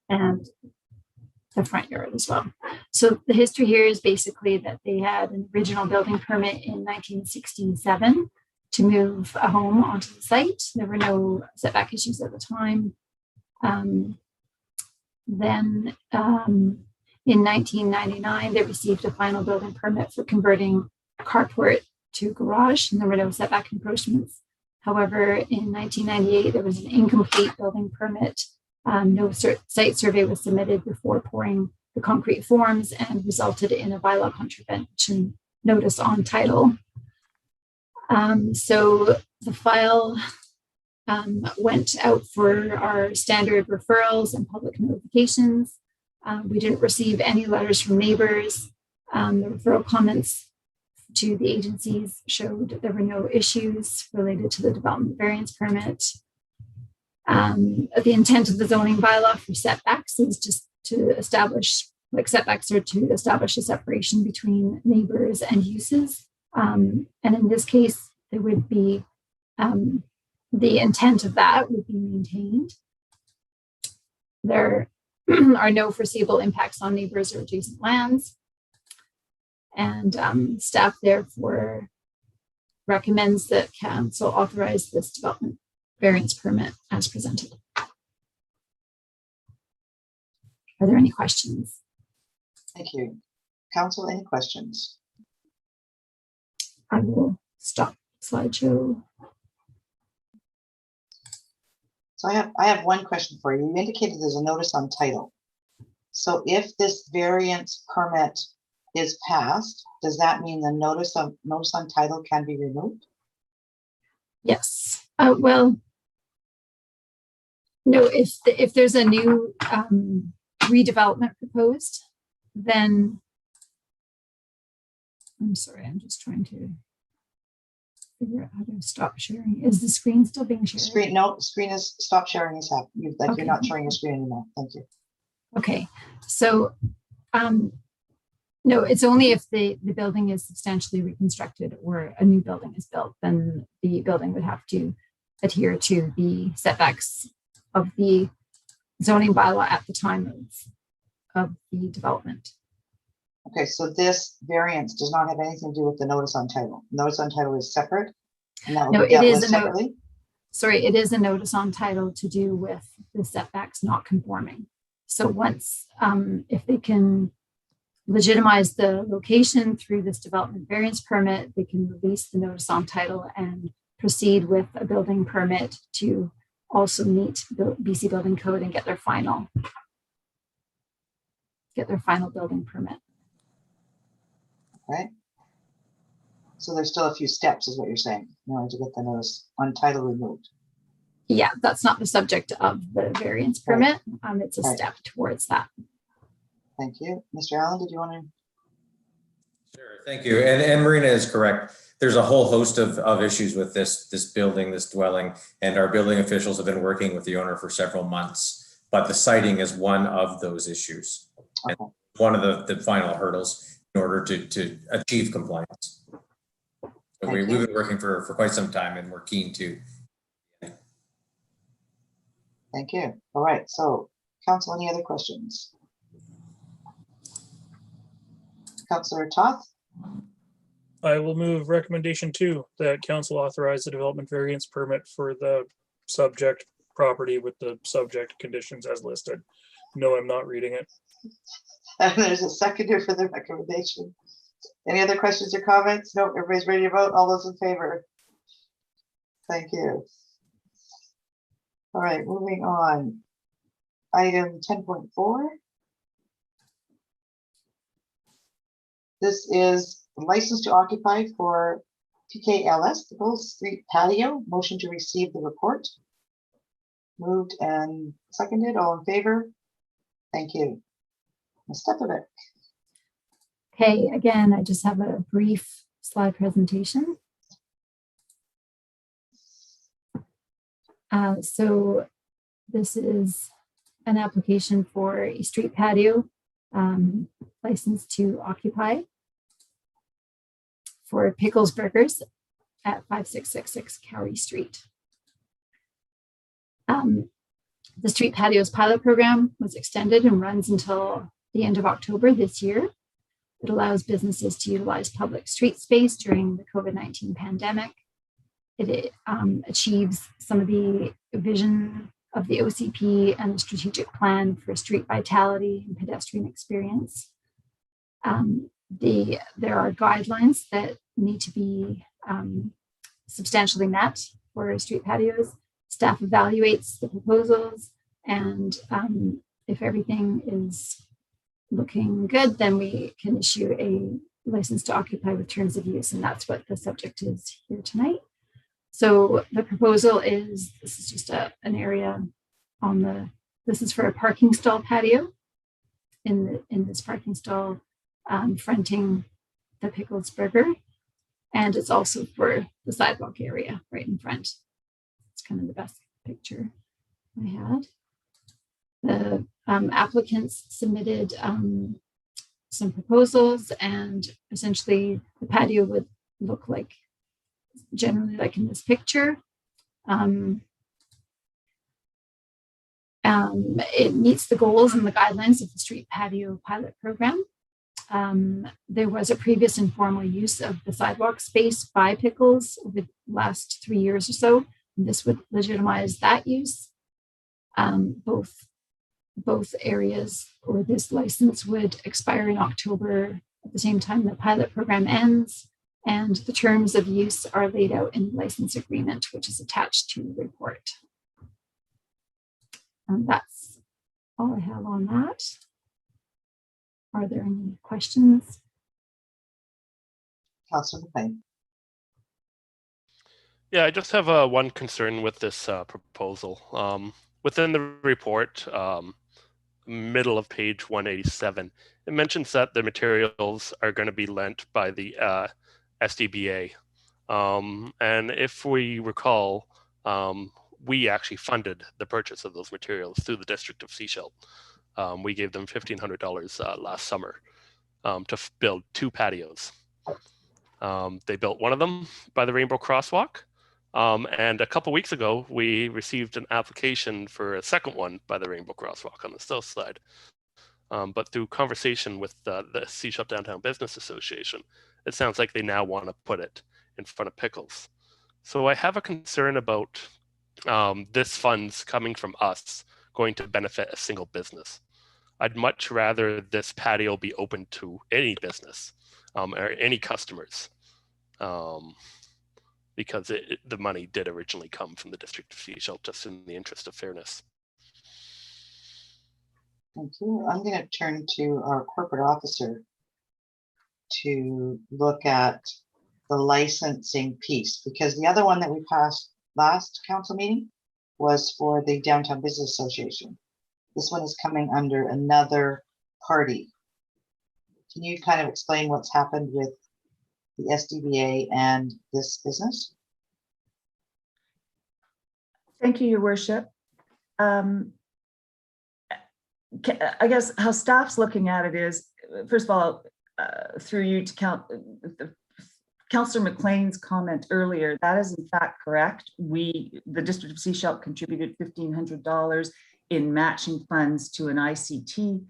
and the front yard as well. So the history here is basically that they had an original building permit in 1967 to move a home onto the site. There were no setback issues at the time. Then in 1999, they received a final building permit for converting a carport to garage, and there were no setback encroachments. However, in 1998, there was an incomplete building permit. No site survey was submitted before pouring the concrete forms and resulted in a bylaw contravention notice on title. So the file went out for our standard referrals and public notifications. We didn't receive any letters from neighbors. The referral comments to the agencies showed that there were no issues related to the development variance permit. The intent of the zoning bylaw for setbacks is just to establish, setbacks are to establish a separation between neighbors and uses. And in this case, there would be, the intent of that would be maintained. There are no foreseeable impacts on neighbors or adjacent lands. And staff therefore recommends that council authorize this development variance permit as presented. Are there any questions? Thank you. Council, any questions? I will stop slideshow. So I have one question for you. You indicated there's a notice on title. So if this variance permit is passed, does that mean the notice on title can be removed? Yes. Well, no. If there's a new redevelopment proposed, then I'm sorry. I'm just trying to figure out how to stop sharing. Is the screen still being shared? Screen is stop sharing is happening. Like, okay. You're not showing your screen anymore. Thank you. Okay. So no, it's only if the building is substantially reconstructed or a new building is built, then the building would have to adhere to the setbacks of the zoning bylaw at the time of the development. Okay, so this variance does not have anything to do with the notice on title. Notice on title is separate, and that will be dealt with separately. Sorry, it is a notice on title to do with the setbacks not conforming. So once, if they can legitimize the location through this development variance permit, they can release the notice on title and proceed with a building permit to also meet the BC building code and get their final building permit. Okay. So there's still a few steps, is what you're saying, in order to get the notice on title removed. Yeah, that's not the subject of the variance permit. Right. It's a step towards that. Thank you. Mr. Allen, did you want to? Sure, thank you. And Marina is correct. There's a whole host of issues with this building, this dwelling, and our building officials have been working with the owner for several months, but the siting is one of those issues. Okay. And one of the final hurdles in order to achieve compliance. So we've been working for quite some time, and we're keen to. Thank you. All right, so council, any other questions? Councillor Toth? I will move recommendation 2 that council authorize the development variance permit for the subject property with the subject conditions as listed. No, I'm not reading it. And there's a seconder for the recommendation. Any other questions or comments? No, everybody's ready to vote. All those in favor? Thank you. All right, moving on. Item 10.4. This is license to occupy for PKLS, the Bull Street Patio. Motion to receive the report. Moved and seconded. All in favor? Thank you. Ms. Stepovic. Okay, again, I just have a brief slide presentation. So this is an application for a street patio license to occupy for Pickles Burgers at 5666 Cowrie Street. The street patio's pilot program was extended and runs until the end of October this year. It allows businesses to utilize public street space during the COVID-19 pandemic. It achieves some of the vision of the OCP and the strategic plan for street vitality and pedestrian experience. There are guidelines that need to be substantially met for street patios. Staff evaluates the proposals, and if everything is looking good, then we can issue a license to occupy with terms of use, and that's what the subject is here tonight. So the proposal is, this is just an area on this is for a parking stall patio in this parking stall fronting the Pickles Burger. And it's also for the sidewalk area right in front. It's kind of the best picture I had. The applicants submitted some proposals, and essentially the patio would look like generally like in this picture. It meets the goals and the guidelines of the street patio pilot program. There was a previous informal use of the sidewalk space by Pickles over the last 3 years or so. This would legitimize that use. Both areas or this license would expire in October at the same time the pilot program ends, and the terms of use are laid out in the license agreement, which is attached to the report. And that's all I have on that. Are there any questions? Councillor Mclean. Yeah, I just have one concern with this proposal. Within the report, middle of page 187, it mentions that the materials are going to be lent by the SDBA. And if we recall, we actually funded the purchase of those materials through the District of Sechelt. We gave them $1,500 last summer to build 2 patios. They built one of them by the Rainbow Crosswalk. And a couple weeks ago, we received an application for a second one by the Rainbow Crosswalk on the south side. But through conversation with the Sechelt Downtown Business Association, it sounds like they now want to put it in front of Pickles. So I have a concern about this funds coming from us going to benefit a single business. I'd much rather this patio be open to any business or any customers. Because the money did originally come from the District of Sechelt, just in the interest of fairness. Thank you. I'm going to turn to our corporate officer to look at the licensing piece, because the other one that we passed last council meeting was for the Downtown Business Association. This one is coming under another party. Can you kind of explain what's happened with the SDBA and this business? Thank you, Your Worship. I guess how staff's looking at it is, first of all, through you to Councillor Mclean's comment earlier, that is in fact correct. The District of Sechelt contributed $1,500 in matching funds to an ICT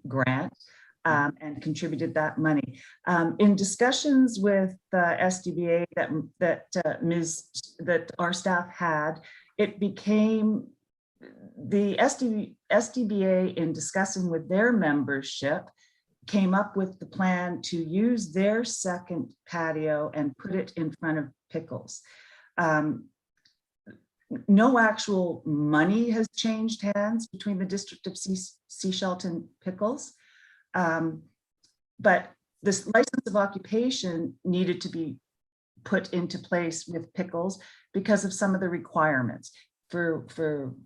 grant. And contributed that money. In discussions with the SDBA that our staff had, it became the SDBA, in discussing with their membership, came up with the plan to use their second patio and put it in front of Pickles. No actual money has changed hands between the District of Sechelt and Pickles. But this license of occupation needed to be put into place with Pickles because of some of the requirements. For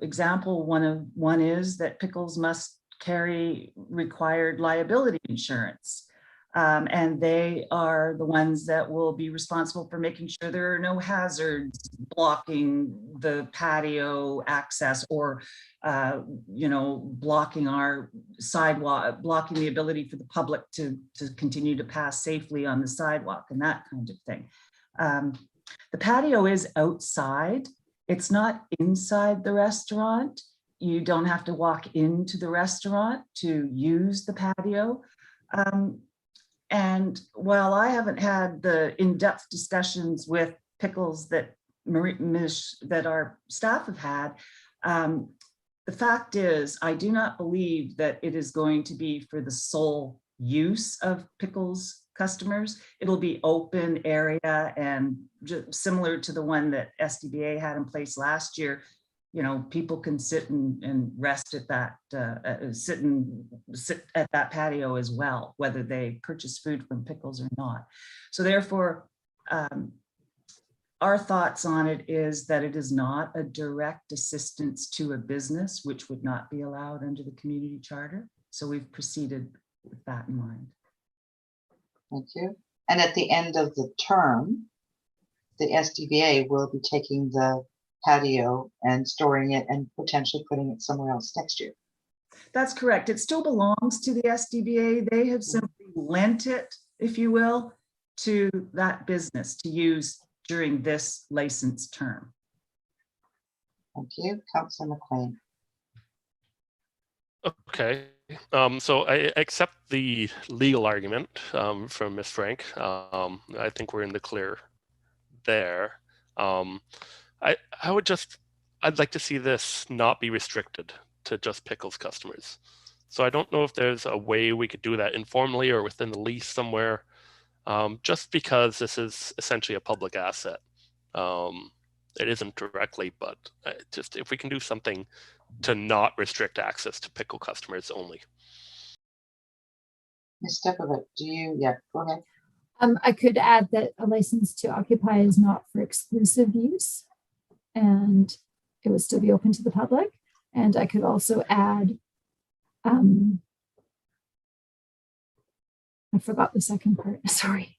example, one is that Pickles must carry required liability insurance. And they are the ones that will be responsible for making sure there are no hazards blocking the patio access or blocking our sidewalk, blocking the ability for the public to continue to pass safely on the sidewalk and that kind of thing. The patio is outside. It's not inside the restaurant. You don't have to walk into the restaurant to use the patio. And while I haven't had the in-depth discussions with Pickles that our staff have had, the fact is, I do not believe that it is going to be for the sole use of Pickles customers. It'll be open area and similar to the one that SDBA had in place last year. People can sit and rest at that, sit at that patio as well, whether they purchase food from Pickles or not. So therefore, our thoughts on it is that it is not a direct assistance to a business, which would not be allowed under the community charter. So we've proceeded with that in mind. Thank you. And at the end of the term, the SDBA will be taking the patio and storing it and potentially putting it somewhere else next year. That's correct. It still belongs to the SDBA. They have simply lent it, if you will, to that business to use during this license term. Thank you. Councillor Mclean. Okay. So I accept the legal argument from Ms. Frank. I think we're in the clear there. I'd like to see this not be restricted to just Pickles customers. So I don't know if there's a way we could do that informally or within the lease somewhere, just because this is essentially a public asset. It isn't directly, but just if we can do something to not restrict access to Pickle customers only. Ms. Stepovic, do you, yeah, go ahead. I could add that a license to occupy is not for exclusive use, and it would still be open to the public. And I could also add, I forgot the second part, sorry.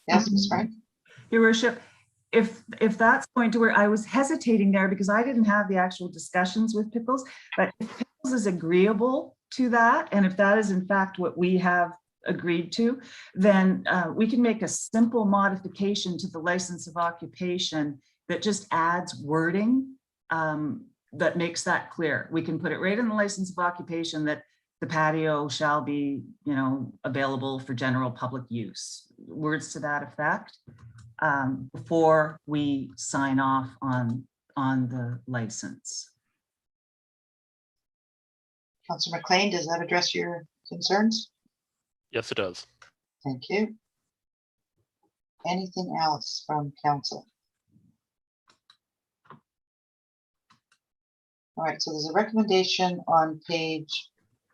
Yes, Ms. Frank? Your worship, if that's going to work, I was hesitating there because I didn't have the actual discussions with Pickles, but if Pickles is agreeable to that, and if that is in fact what we have agreed to, then we can make a simple modification to the license of occupation that just adds wording that makes that clear. We can put it right in the license of occupation that the patio shall be, available for general public use. Words to that effect before we sign off on the license. Councillor Mclean, does that address your concerns? Yes, it does. Thank you. Anything else from council? All right, so there's a recommendation on page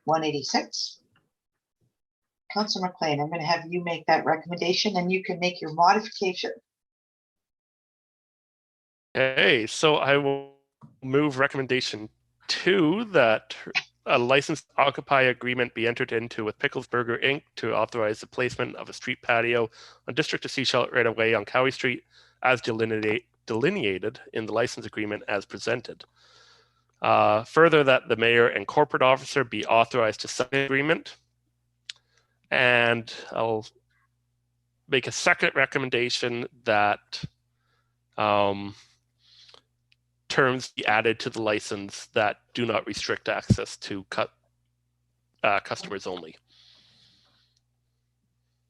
186. Councillor Mclean, I'm going to have you make that recommendation and you can make your modification. Okay, so I will move recommendation 2 that a licensed occupy agreement be entered into with Pickles Burger Inc. to authorize the placement of a street patio on District of Sechelt right away on Cowie Street as delineated in the license agreement as presented. Further, that the mayor and corporate officer be authorized to sign the agreement. And I'll make a second recommendation that terms be added to the license that do not restrict access to customers only.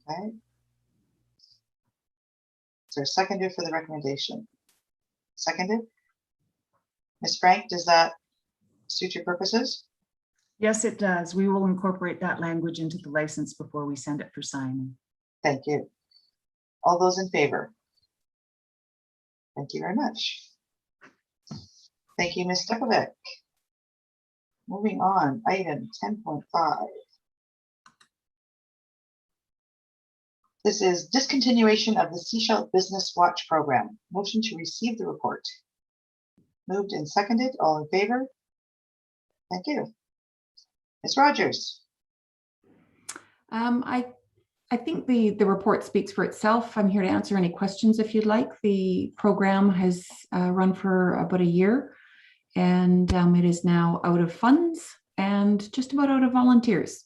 Okay. Is there a seconder for the recommendation? Seconded? Ms. Frank, does that suit your purposes? Yes, it does. We will incorporate that language into the license before we send it for signing. Thank you. All those in favor? Thank you very much. Thank you, Ms. Stepovic. Moving on, item 10.5. This is discontinuation of the Sechelt Business Watch Program. Motion to receive the report. Moved and seconded. All in favor? Thank you. Ms. Rogers. I think the report speaks for itself. I'm here to answer any questions if you'd like. The program has run for about a year, and it is now out of funds and just about out of volunteers.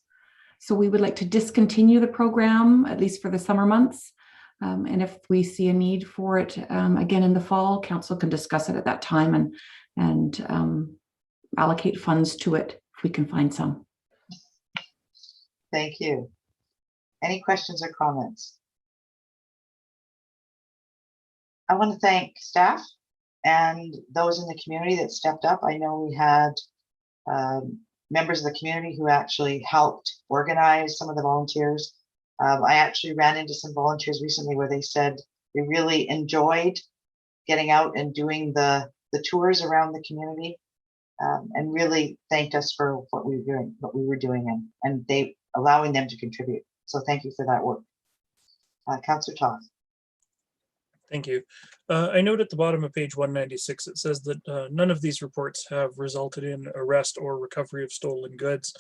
So we would like to discontinue the program, at least for the summer months. And if we see a need for it again in the fall, council can discuss it at that time and allocate funds to it if we can find some. Thank you. Any questions or comments? I want to thank staff and those in the community that stepped up. I know we had members of the community who actually helped organize some of the volunteers. I actually ran into some volunteers recently where they said they really enjoyed getting out and doing the tours around the community, and really thanked us for what we were doing, and they allowing them to contribute. So thank you for that work. Councillor Toth. Thank you. I note at the bottom of page 196, it says that none of these reports have resulted in arrest or recovery of stolen goods.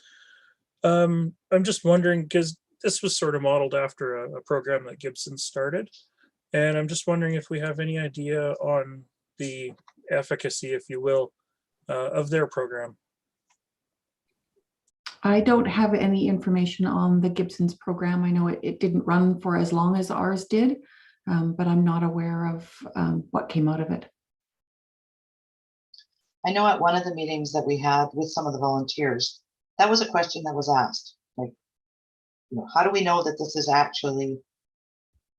I'm just wondering, because this was sort of modeled after a program that Gibson started, and I'm just wondering if we have any idea on the efficacy, if you will, of their program. I don't have any information on the Gibson's program. I know it didn't run for as long as ours did, but I'm not aware of what came out of it. I know at one of the meetings that we had with some of the volunteers, that was a question that was asked, like, you know, how do we know that this has actually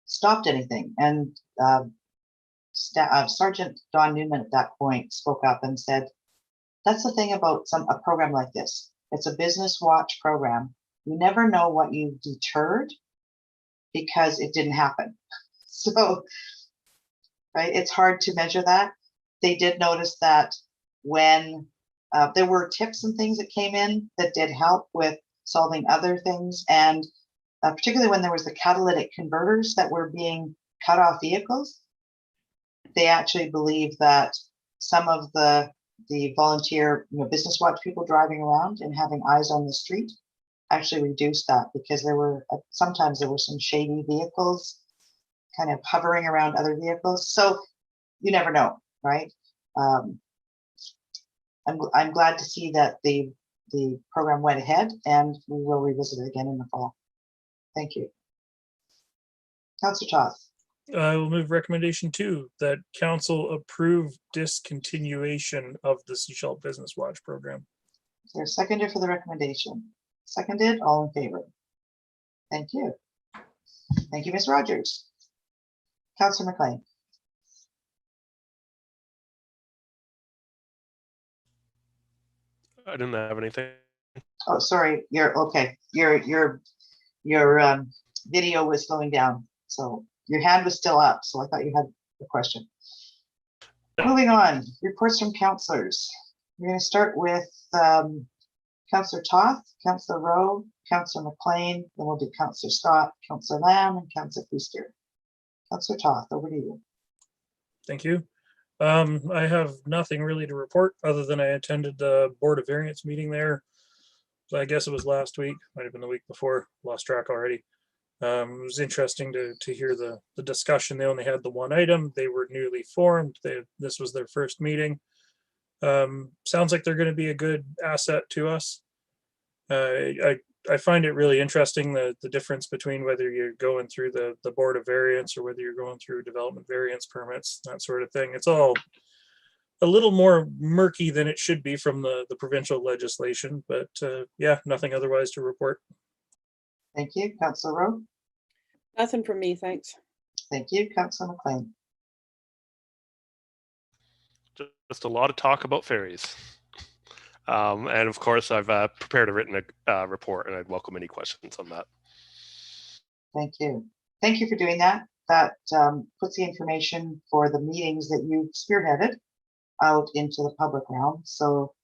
stopped anything? And Sergeant Don Newman at that point spoke up and said, that's the thing about a program like this. It's a business watch program. You never know what you've deterred because it didn't happen. So, right, it's hard to measure that. They did notice that when there were tips and things that came in that did help with solving other things, and particularly when there was the catalytic converters that were being cut off vehicles, they actually believe that some of the volunteer, you know, business watch people driving around and having eyes on the street actually reduced that, because there were sometimes there were some shady vehicles kind of hovering around other vehicles. So you never know, right? I'm glad to see that the program went ahead, and we will revisit it again in the fall. Thank you. Councillor Toth. I will move recommendation 2, that council approve discontinuation of the Sechelt Business Watch program. Is there a seconder for the recommendation? Seconded, all in favor? Thank you. Thank you, Ms. Rogers. Councillor Mclean. I didn't have anything. Oh, sorry. You're okay. Your video was slowing down, so your hand was still up. So I thought you had a question. Moving on, reports from councillors. We're going to start with Councillor Toth, Councillor Rowe, Councillor Mclean, then we'll do Councillor Scott, Councillor Lamb, and Councillor Pfister. Councillor Toth, over to you. Thank you. I have nothing really to report other than I attended the Board of Variance meeting there. So I guess it was last week, might have been the week before, lost track already. It was interesting to hear the discussion. They only had the one item. They were newly formed. This was their first meeting. Sounds like they're going to be a good asset to us. I find it really interesting the difference between whether you're going through the Board of Variance or whether you're going through development variance permits, that sort of thing. It's all a little more murky than it should be from the provincial legislation, but yeah, nothing otherwise to report. Thank you. Councillor Rowe. Nothing from me, thanks. Thank you. Councillor Mclean. Just a lot of talk about ferries. And of course, I've prepared a written report, and I'd welcome any questions on that. Thank you. Thank you for doing that. That puts the information for the meetings that you spearheaded out into the public realm, so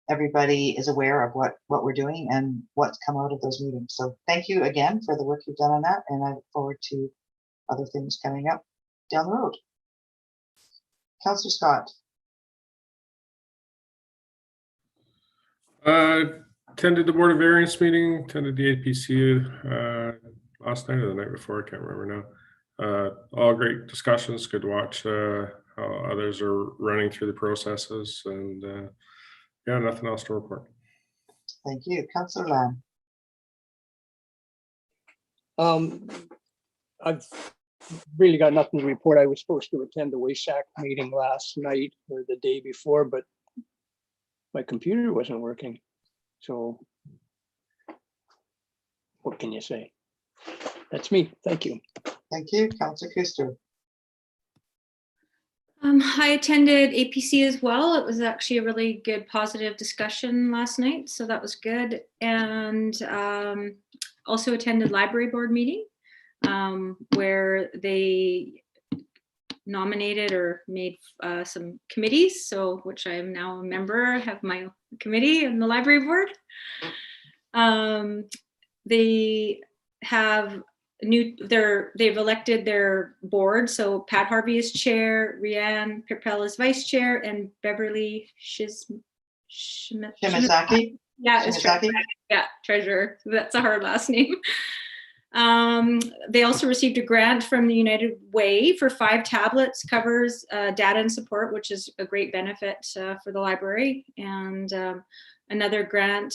everybody is aware of what we're doing and what's come out of those meetings. So thank you again for the work you've done on that, and I look forward to other things coming up down the road. Councillor Scott. Attended the Board of Variance meeting, attended the APC last night or the night before, I can't remember now. All great discussions, good to watch how others are running through the processes, and yeah, nothing else to report. Thank you. Councillor Lamb. I've really got nothing to report. I was supposed to attend the WASAC meeting last night or the day before, but my computer wasn't working. So what can you say? That's me. Thank you. Thank you. Councillor Kuster. I attended APC as well. It was actually a really good, positive discussion last night, so that was good. And also attended library board meeting where they nominated or made some committees, so which I am now a member, have my committee in the library board. They have they've elected their board, so Pat Harvey is chair, Rianne Pirpel is vice chair, and Beverly Shimazaki. Yeah, is treasurer. Yeah, treasurer. That's a hard last name. They also received a grant from the United Way for 5 tablets, covers data and support, which is a great benefit for the library, and another grant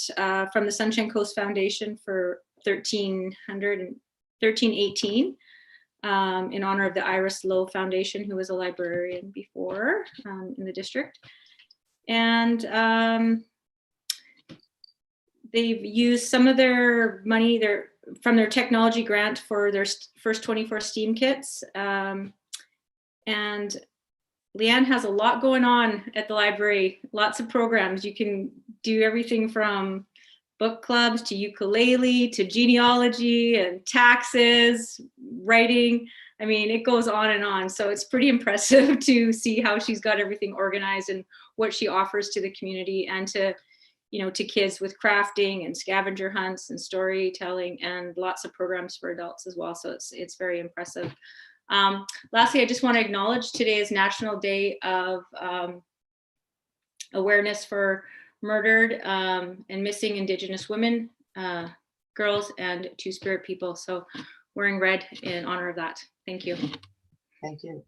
from the Sunshine Coast Foundation for $1,318 in honor of the Iris Lowe Foundation, who was a librarian before in the district. And they've used some of their money from their technology grant for their first 24 STEAM kits. And Leanne has a lot going on at the library, lots of programs. You can do everything from book clubs to ukulele to genealogy and taxes, writing. I mean, it goes on and on. So it's pretty impressive to see how she's got everything organized and what she offers to the community and to, you know, to kids with crafting and scavenger hunts and storytelling and lots of programs for adults as well. So it's very impressive. Lastly, I just want to acknowledge today is National Day of Awareness for Murdered and Missing Indigenous Women, girls, and Two-Spirit people. So wearing red in honor of that. Thank you. Thank you.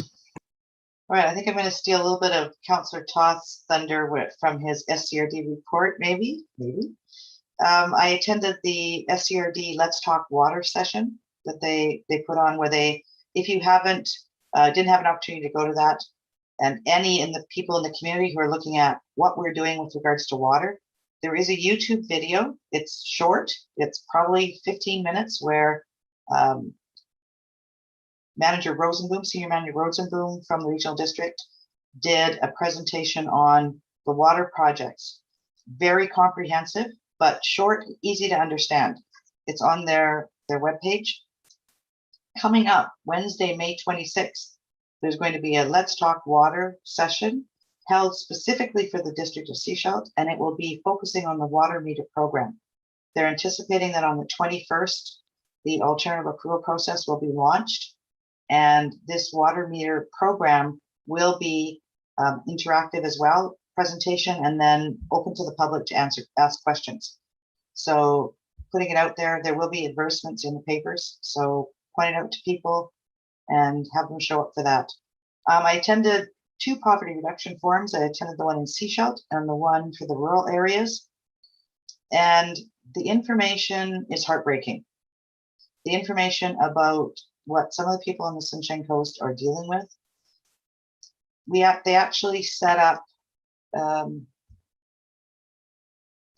All right, I think I'm going to steal a little bit of Councillor Toth's thunder from his SCRD report, maybe. I attended the SCRD Let's Talk Water session that they put on, where if you didn't have an opportunity to go to that, and any in the people in the community who are looking at what we're doing with regards to water, there is a YouTube video. It's short. It's probably 15 minutes where Manager Rosenboom, Senior Manager Rosenboom from the Regional District did a presentation on the water projects. Very comprehensive, but short, easy to understand. It's on their webpage. Coming up Wednesday, May 26th, there's going to be a Let's Talk Water session held specifically for the District of Sechelt, and it will be focusing on the water meter program. They're anticipating that on the 21st, the alternative approval process will be launched, and this water meter program will be interactive as well, presentation, and then open to the public to ask questions. So putting it out there, there will be advertisements in the papers, so point it out to people and have them show up for that. I attended 2 poverty reduction forums. I attended the one in Sechelt and the one for the rural areas. And the information is heartbreaking. The information about what some of the people on the Sunshine Coast are dealing with. They actually set up,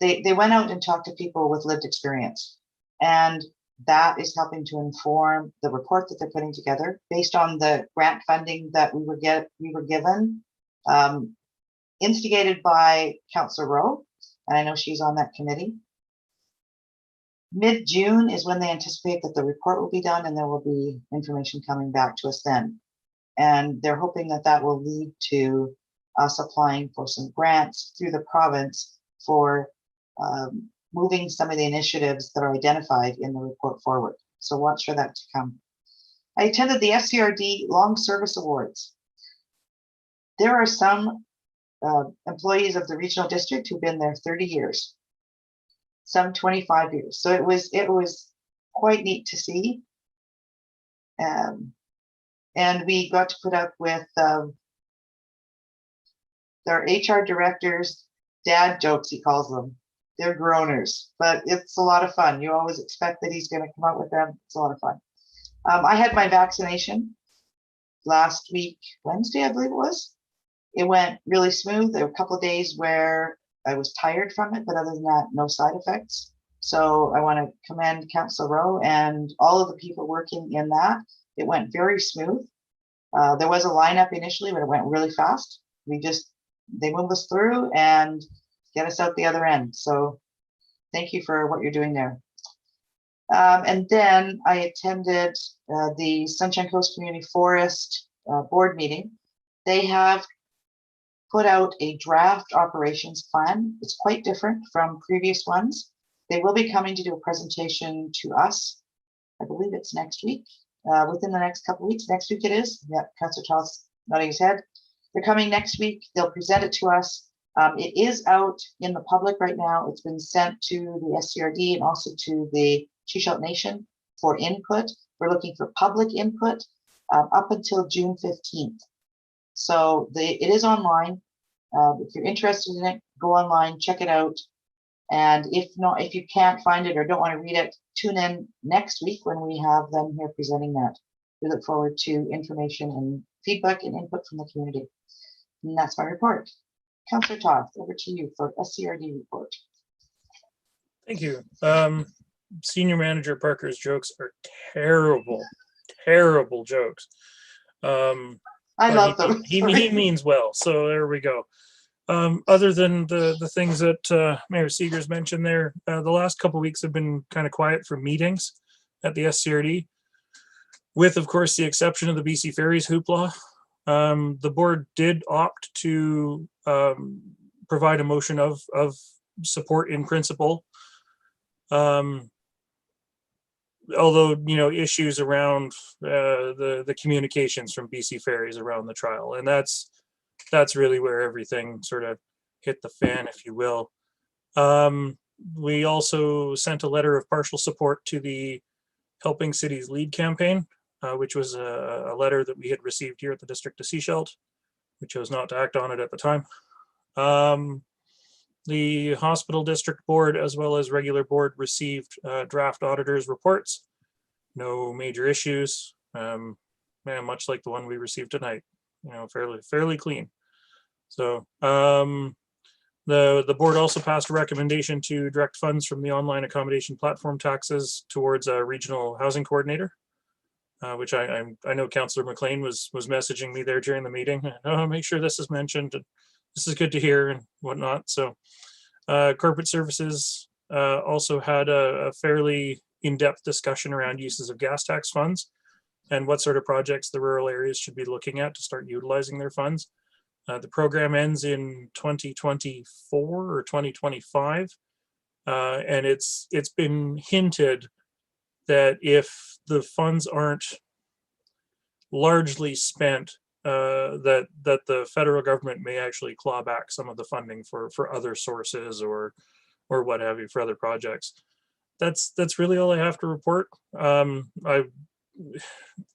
they went out and talked to people with lived experience. And that is helping to inform the report that they're putting together based on the grant funding that we were given, instigated by Councillor Rowe, and I know she's on that committee. Mid-June is when they anticipate that the report will be done, and there will be information coming back to us then. And they're hoping that that will lead to us applying for some grants through the province for moving some of the initiatives that are identified in the report forward. So watch for that to come. I attended the SCRD Long Service Awards. There are some employees of the regional district who've been there 30 years, some 25 years. So it was quite neat to see. And we got to put up with their HR director's dad jokes, he calls them. They're groaners, but it's a lot of fun. You always expect that he's going to come out with them. It's a lot of fun. I had my vaccination last week, Wednesday, I believe it was. It went really smooth. There were a couple of days where I was tired from it, but other than that, no side effects. So I want to commend Councillor Rowe and all of the people working in that. It went very smooth. There was a lineup initially, but it went really fast. They moved us through and get us out the other end. So thank you for what you're doing there. And then I attended the Sunshine Coast Community Forest board meeting. They have put out a draft operations plan. It's quite different from previous ones. They will be coming to do a presentation to us. I believe it's next week, within the next couple of weeks. Next week it is. Yeah, Councillor Toss nodding his head. They're coming next week. They'll present it to us. It is out in the public right now. It's been sent to the SCRD and also to the Sechelt Nation for input. We're looking for public input up until June 15th. So it is online. If you're interested in it, go online, check it out. And if not, if you can't find it or don't want to read it, tune in next week when we have them here presenting that. We look forward to information and feedback and input from the community. And that's my report. Councillor Todd, over to you for SCRD report. Thank you. Senior Manager Parker's jokes are terrible, terrible jokes. I love them. He means well, so there we go. Other than the things that Mayor Seegers mentioned there, the last couple of weeks have been kind of quiet for meetings at the SCRD, with, of course, the exception of the BC Ferries hoopla. The board did opt to provide a motion of support in principle. Although, you know, issues around the communications from BC Ferries around the trial, and that's really where everything sort of hit the fan, if you will. We also sent a letter of partial support to the Helping Cities Lead campaign, which was a letter that we had received here at the District of Sechelt. We chose not to act on it at the time. The Hospital District Board, as well as regular board, received draft auditors' reports. No major issues. Much like the one we received tonight. You know, fairly clean. So the board also passed a recommendation to direct funds from the online accommodation platform taxes towards a regional housing coordinator, which I know Councillor Mclean was messaging me there during the meeting. Oh, make sure this is mentioned. And this is good to hear and whatnot. So corporate services also had a fairly in-depth discussion around uses of gas tax funds and what sort of projects the rural areas should be looking at to start utilizing their funds. The program ends in 2024 or 2025, and it's been hinted that if the funds aren't largely spent, that the federal government may actually claw back some of the funding for other sources or what have you for other projects. That's really all I have to report.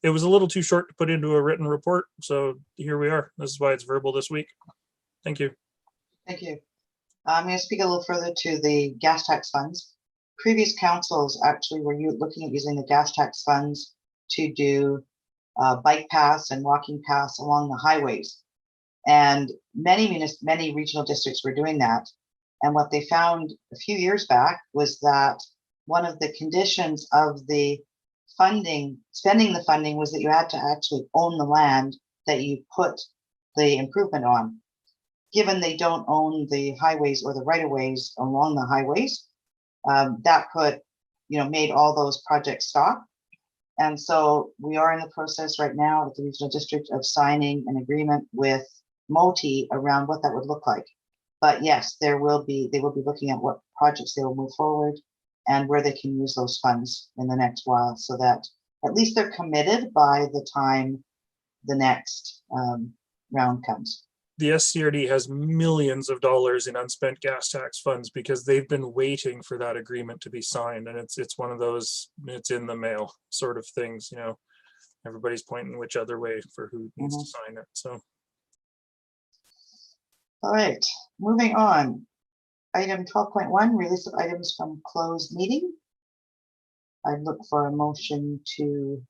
It was a little too short to put into a written report, so here we are. This is why it's verbal this week. Thank you. Thank you. I'm going to speak a little further to the gas tax funds. Previous councils actually were looking at using the gas tax funds to do bike paths and walking paths along the highways. And many regional districts were doing that. And what they found a few years back was that one of the conditions of the spending the funding, was that you had to actually own the land that you put the improvement on. Given they don't own the highways or the right-of-ways along the highways, that made all those projects stop. And so we are in the process right now at the regional district of signing an agreement with MOTI around what that would look like. But yes, they will be looking at what projects they will move forward and where they can use those funds in the next while, so that at least they're committed by the time the next round comes. The SCRD has millions of dollars in unspent gas tax funds because they've been waiting for that agreement to be signed, and it's one of those it's in the mail sort of things. You know, everybody's pointing which other way for who needs to sign it. So, all right, moving on. Item 12.1, release of items from closed meeting. I'd look for a motion to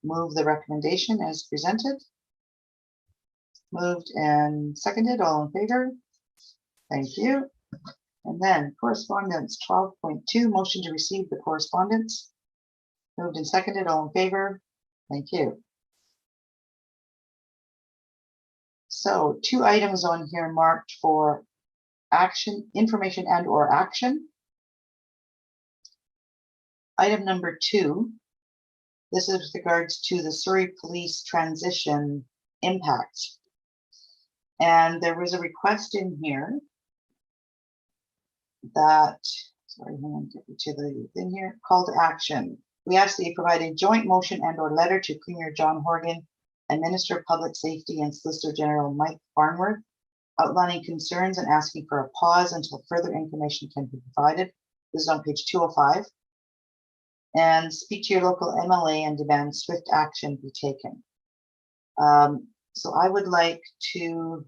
move the recommendation as presented. Moved and seconded, all in favor? Thank you. And then correspondence 12.2, motion to receive the correspondence. Moved and seconded, all in favor? Thank you. So 2 items on here marked for action, information and or action. Item number 2, this is with regards to the Surrey Police transition impacts. And there was a request in here that, sorry, hang on, get to the thing here, call to action. We ask that you provide a joint motion and or letter to Premier John Horgan and Minister of Public Safety and Solicitor General Mike Farnworth, outlining concerns and asking for a pause until further information can be provided. This is on page 205. And speak to your local MLA and demand swift action be taken. So I would like to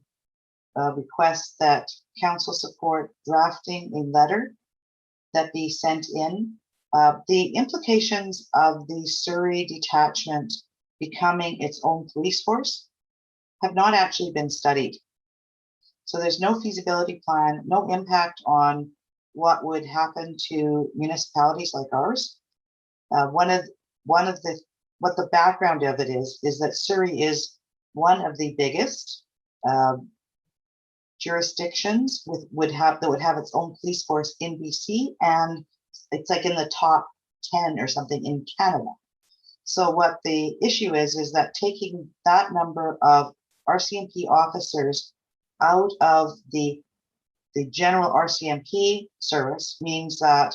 request that council support drafting a letter that be sent in. The implications of the Surrey detachment becoming its own police force have not actually been studied. So there's no feasibility plan, no impact on what would happen to municipalities like ours. What the background of it is that Surrey is one of the biggest jurisdictions that would have its own police force in BC, and it's like in the top 10 or something in Canada. So what the issue is that taking that number of RCMP officers out of the general RCMP service means that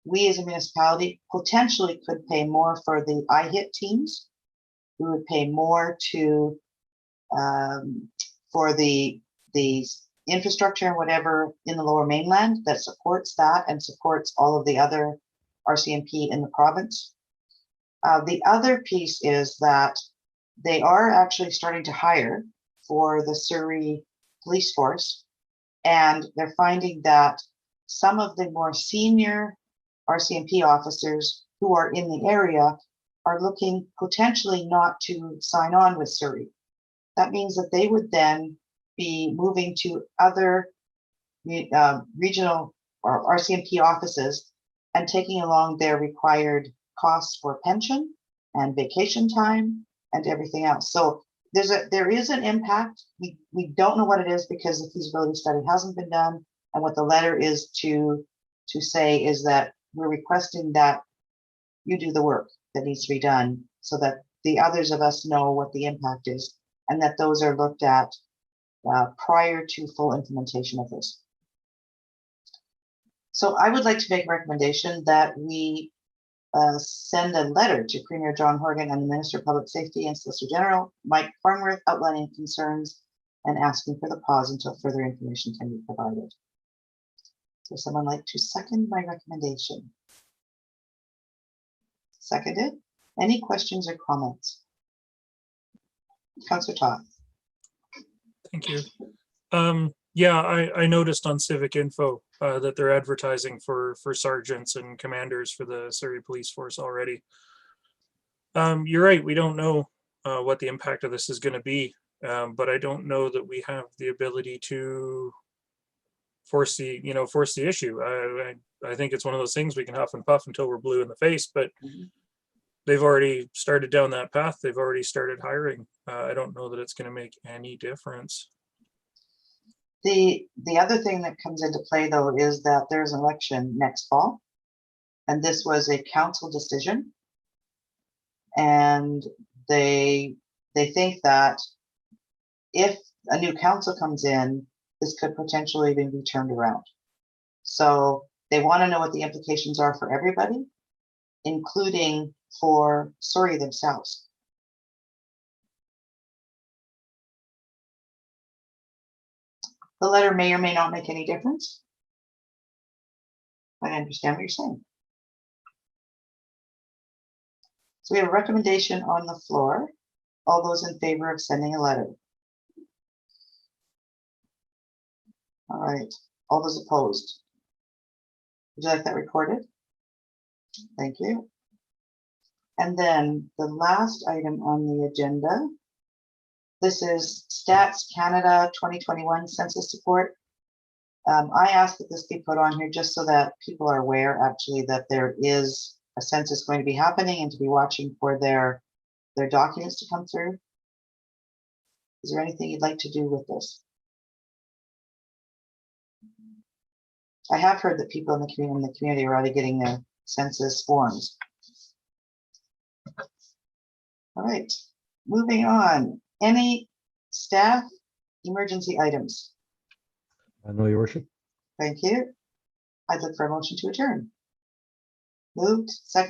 we as a municipality potentially could pay more for the IHIT teams. We would pay more to for the infrastructure and whatever in the Lower Mainland that supports that and supports all of the other RCMP in the province. The other piece is that they are actually starting to hire for the Surrey police force, and they're finding that some of the more senior RCMP officers who are in the area are looking potentially not to sign on with Surrey. That means that they would then be moving to other regional or RCMP offices and taking along their required costs for pension and vacation time and everything else. So there is an impact. We don't know what it is because the feasibility study hasn't been done. And what the letter is to say is that we're requesting that you do the work that needs to be done so that the others of us know what the impact is and that those are looked at prior to full implementation of this. So I would like to make a recommendation that we send a letter to Premier John Horgan and the Minister of Public Safety and Solicitor General Mike Farnworth outlining concerns and asking for the pause until further information can be provided. So someone like to second my recommendation? Seconded. Any questions or comments? Councillor Toth. Thank you. Yeah, I noticed on Civic Info that they're advertising for sergeants and commanders for the Surrey Police Force already. You're right, we don't know what the impact of this is going to be, but I don't know that we have the ability to force the issue. I think it's one of those things we can huff and puff until we're blue in the face, but they've already started down that path. They've already started hiring. I don't know that it's going to make any difference. The other thing that comes into play, though, is that there's an election next fall, and this was a council decision, and they think that if a new council comes in, this could potentially even be turned around. So they want to know what the implications are for everybody, including for Surrey themselves. The letter may or may not make any difference. I understand what you're saying. So we have a recommendation on the floor. All those in favor of sending a letter? All right. All those opposed? Would you like that recorded? Thank you. And then the last item on the agenda. This is Stats Canada 2021 census support. I asked that this be put on here just so that people are aware actually that there is a census going to be happening and to be watching for their documents to come through. Is there anything you'd like to do with this? I have heard that people in the community are already getting their census forms. All right, moving on. Any staff emergency items? No, Your Worship. Thank you. I'd look for a motion to adjourn. Moved, seconded.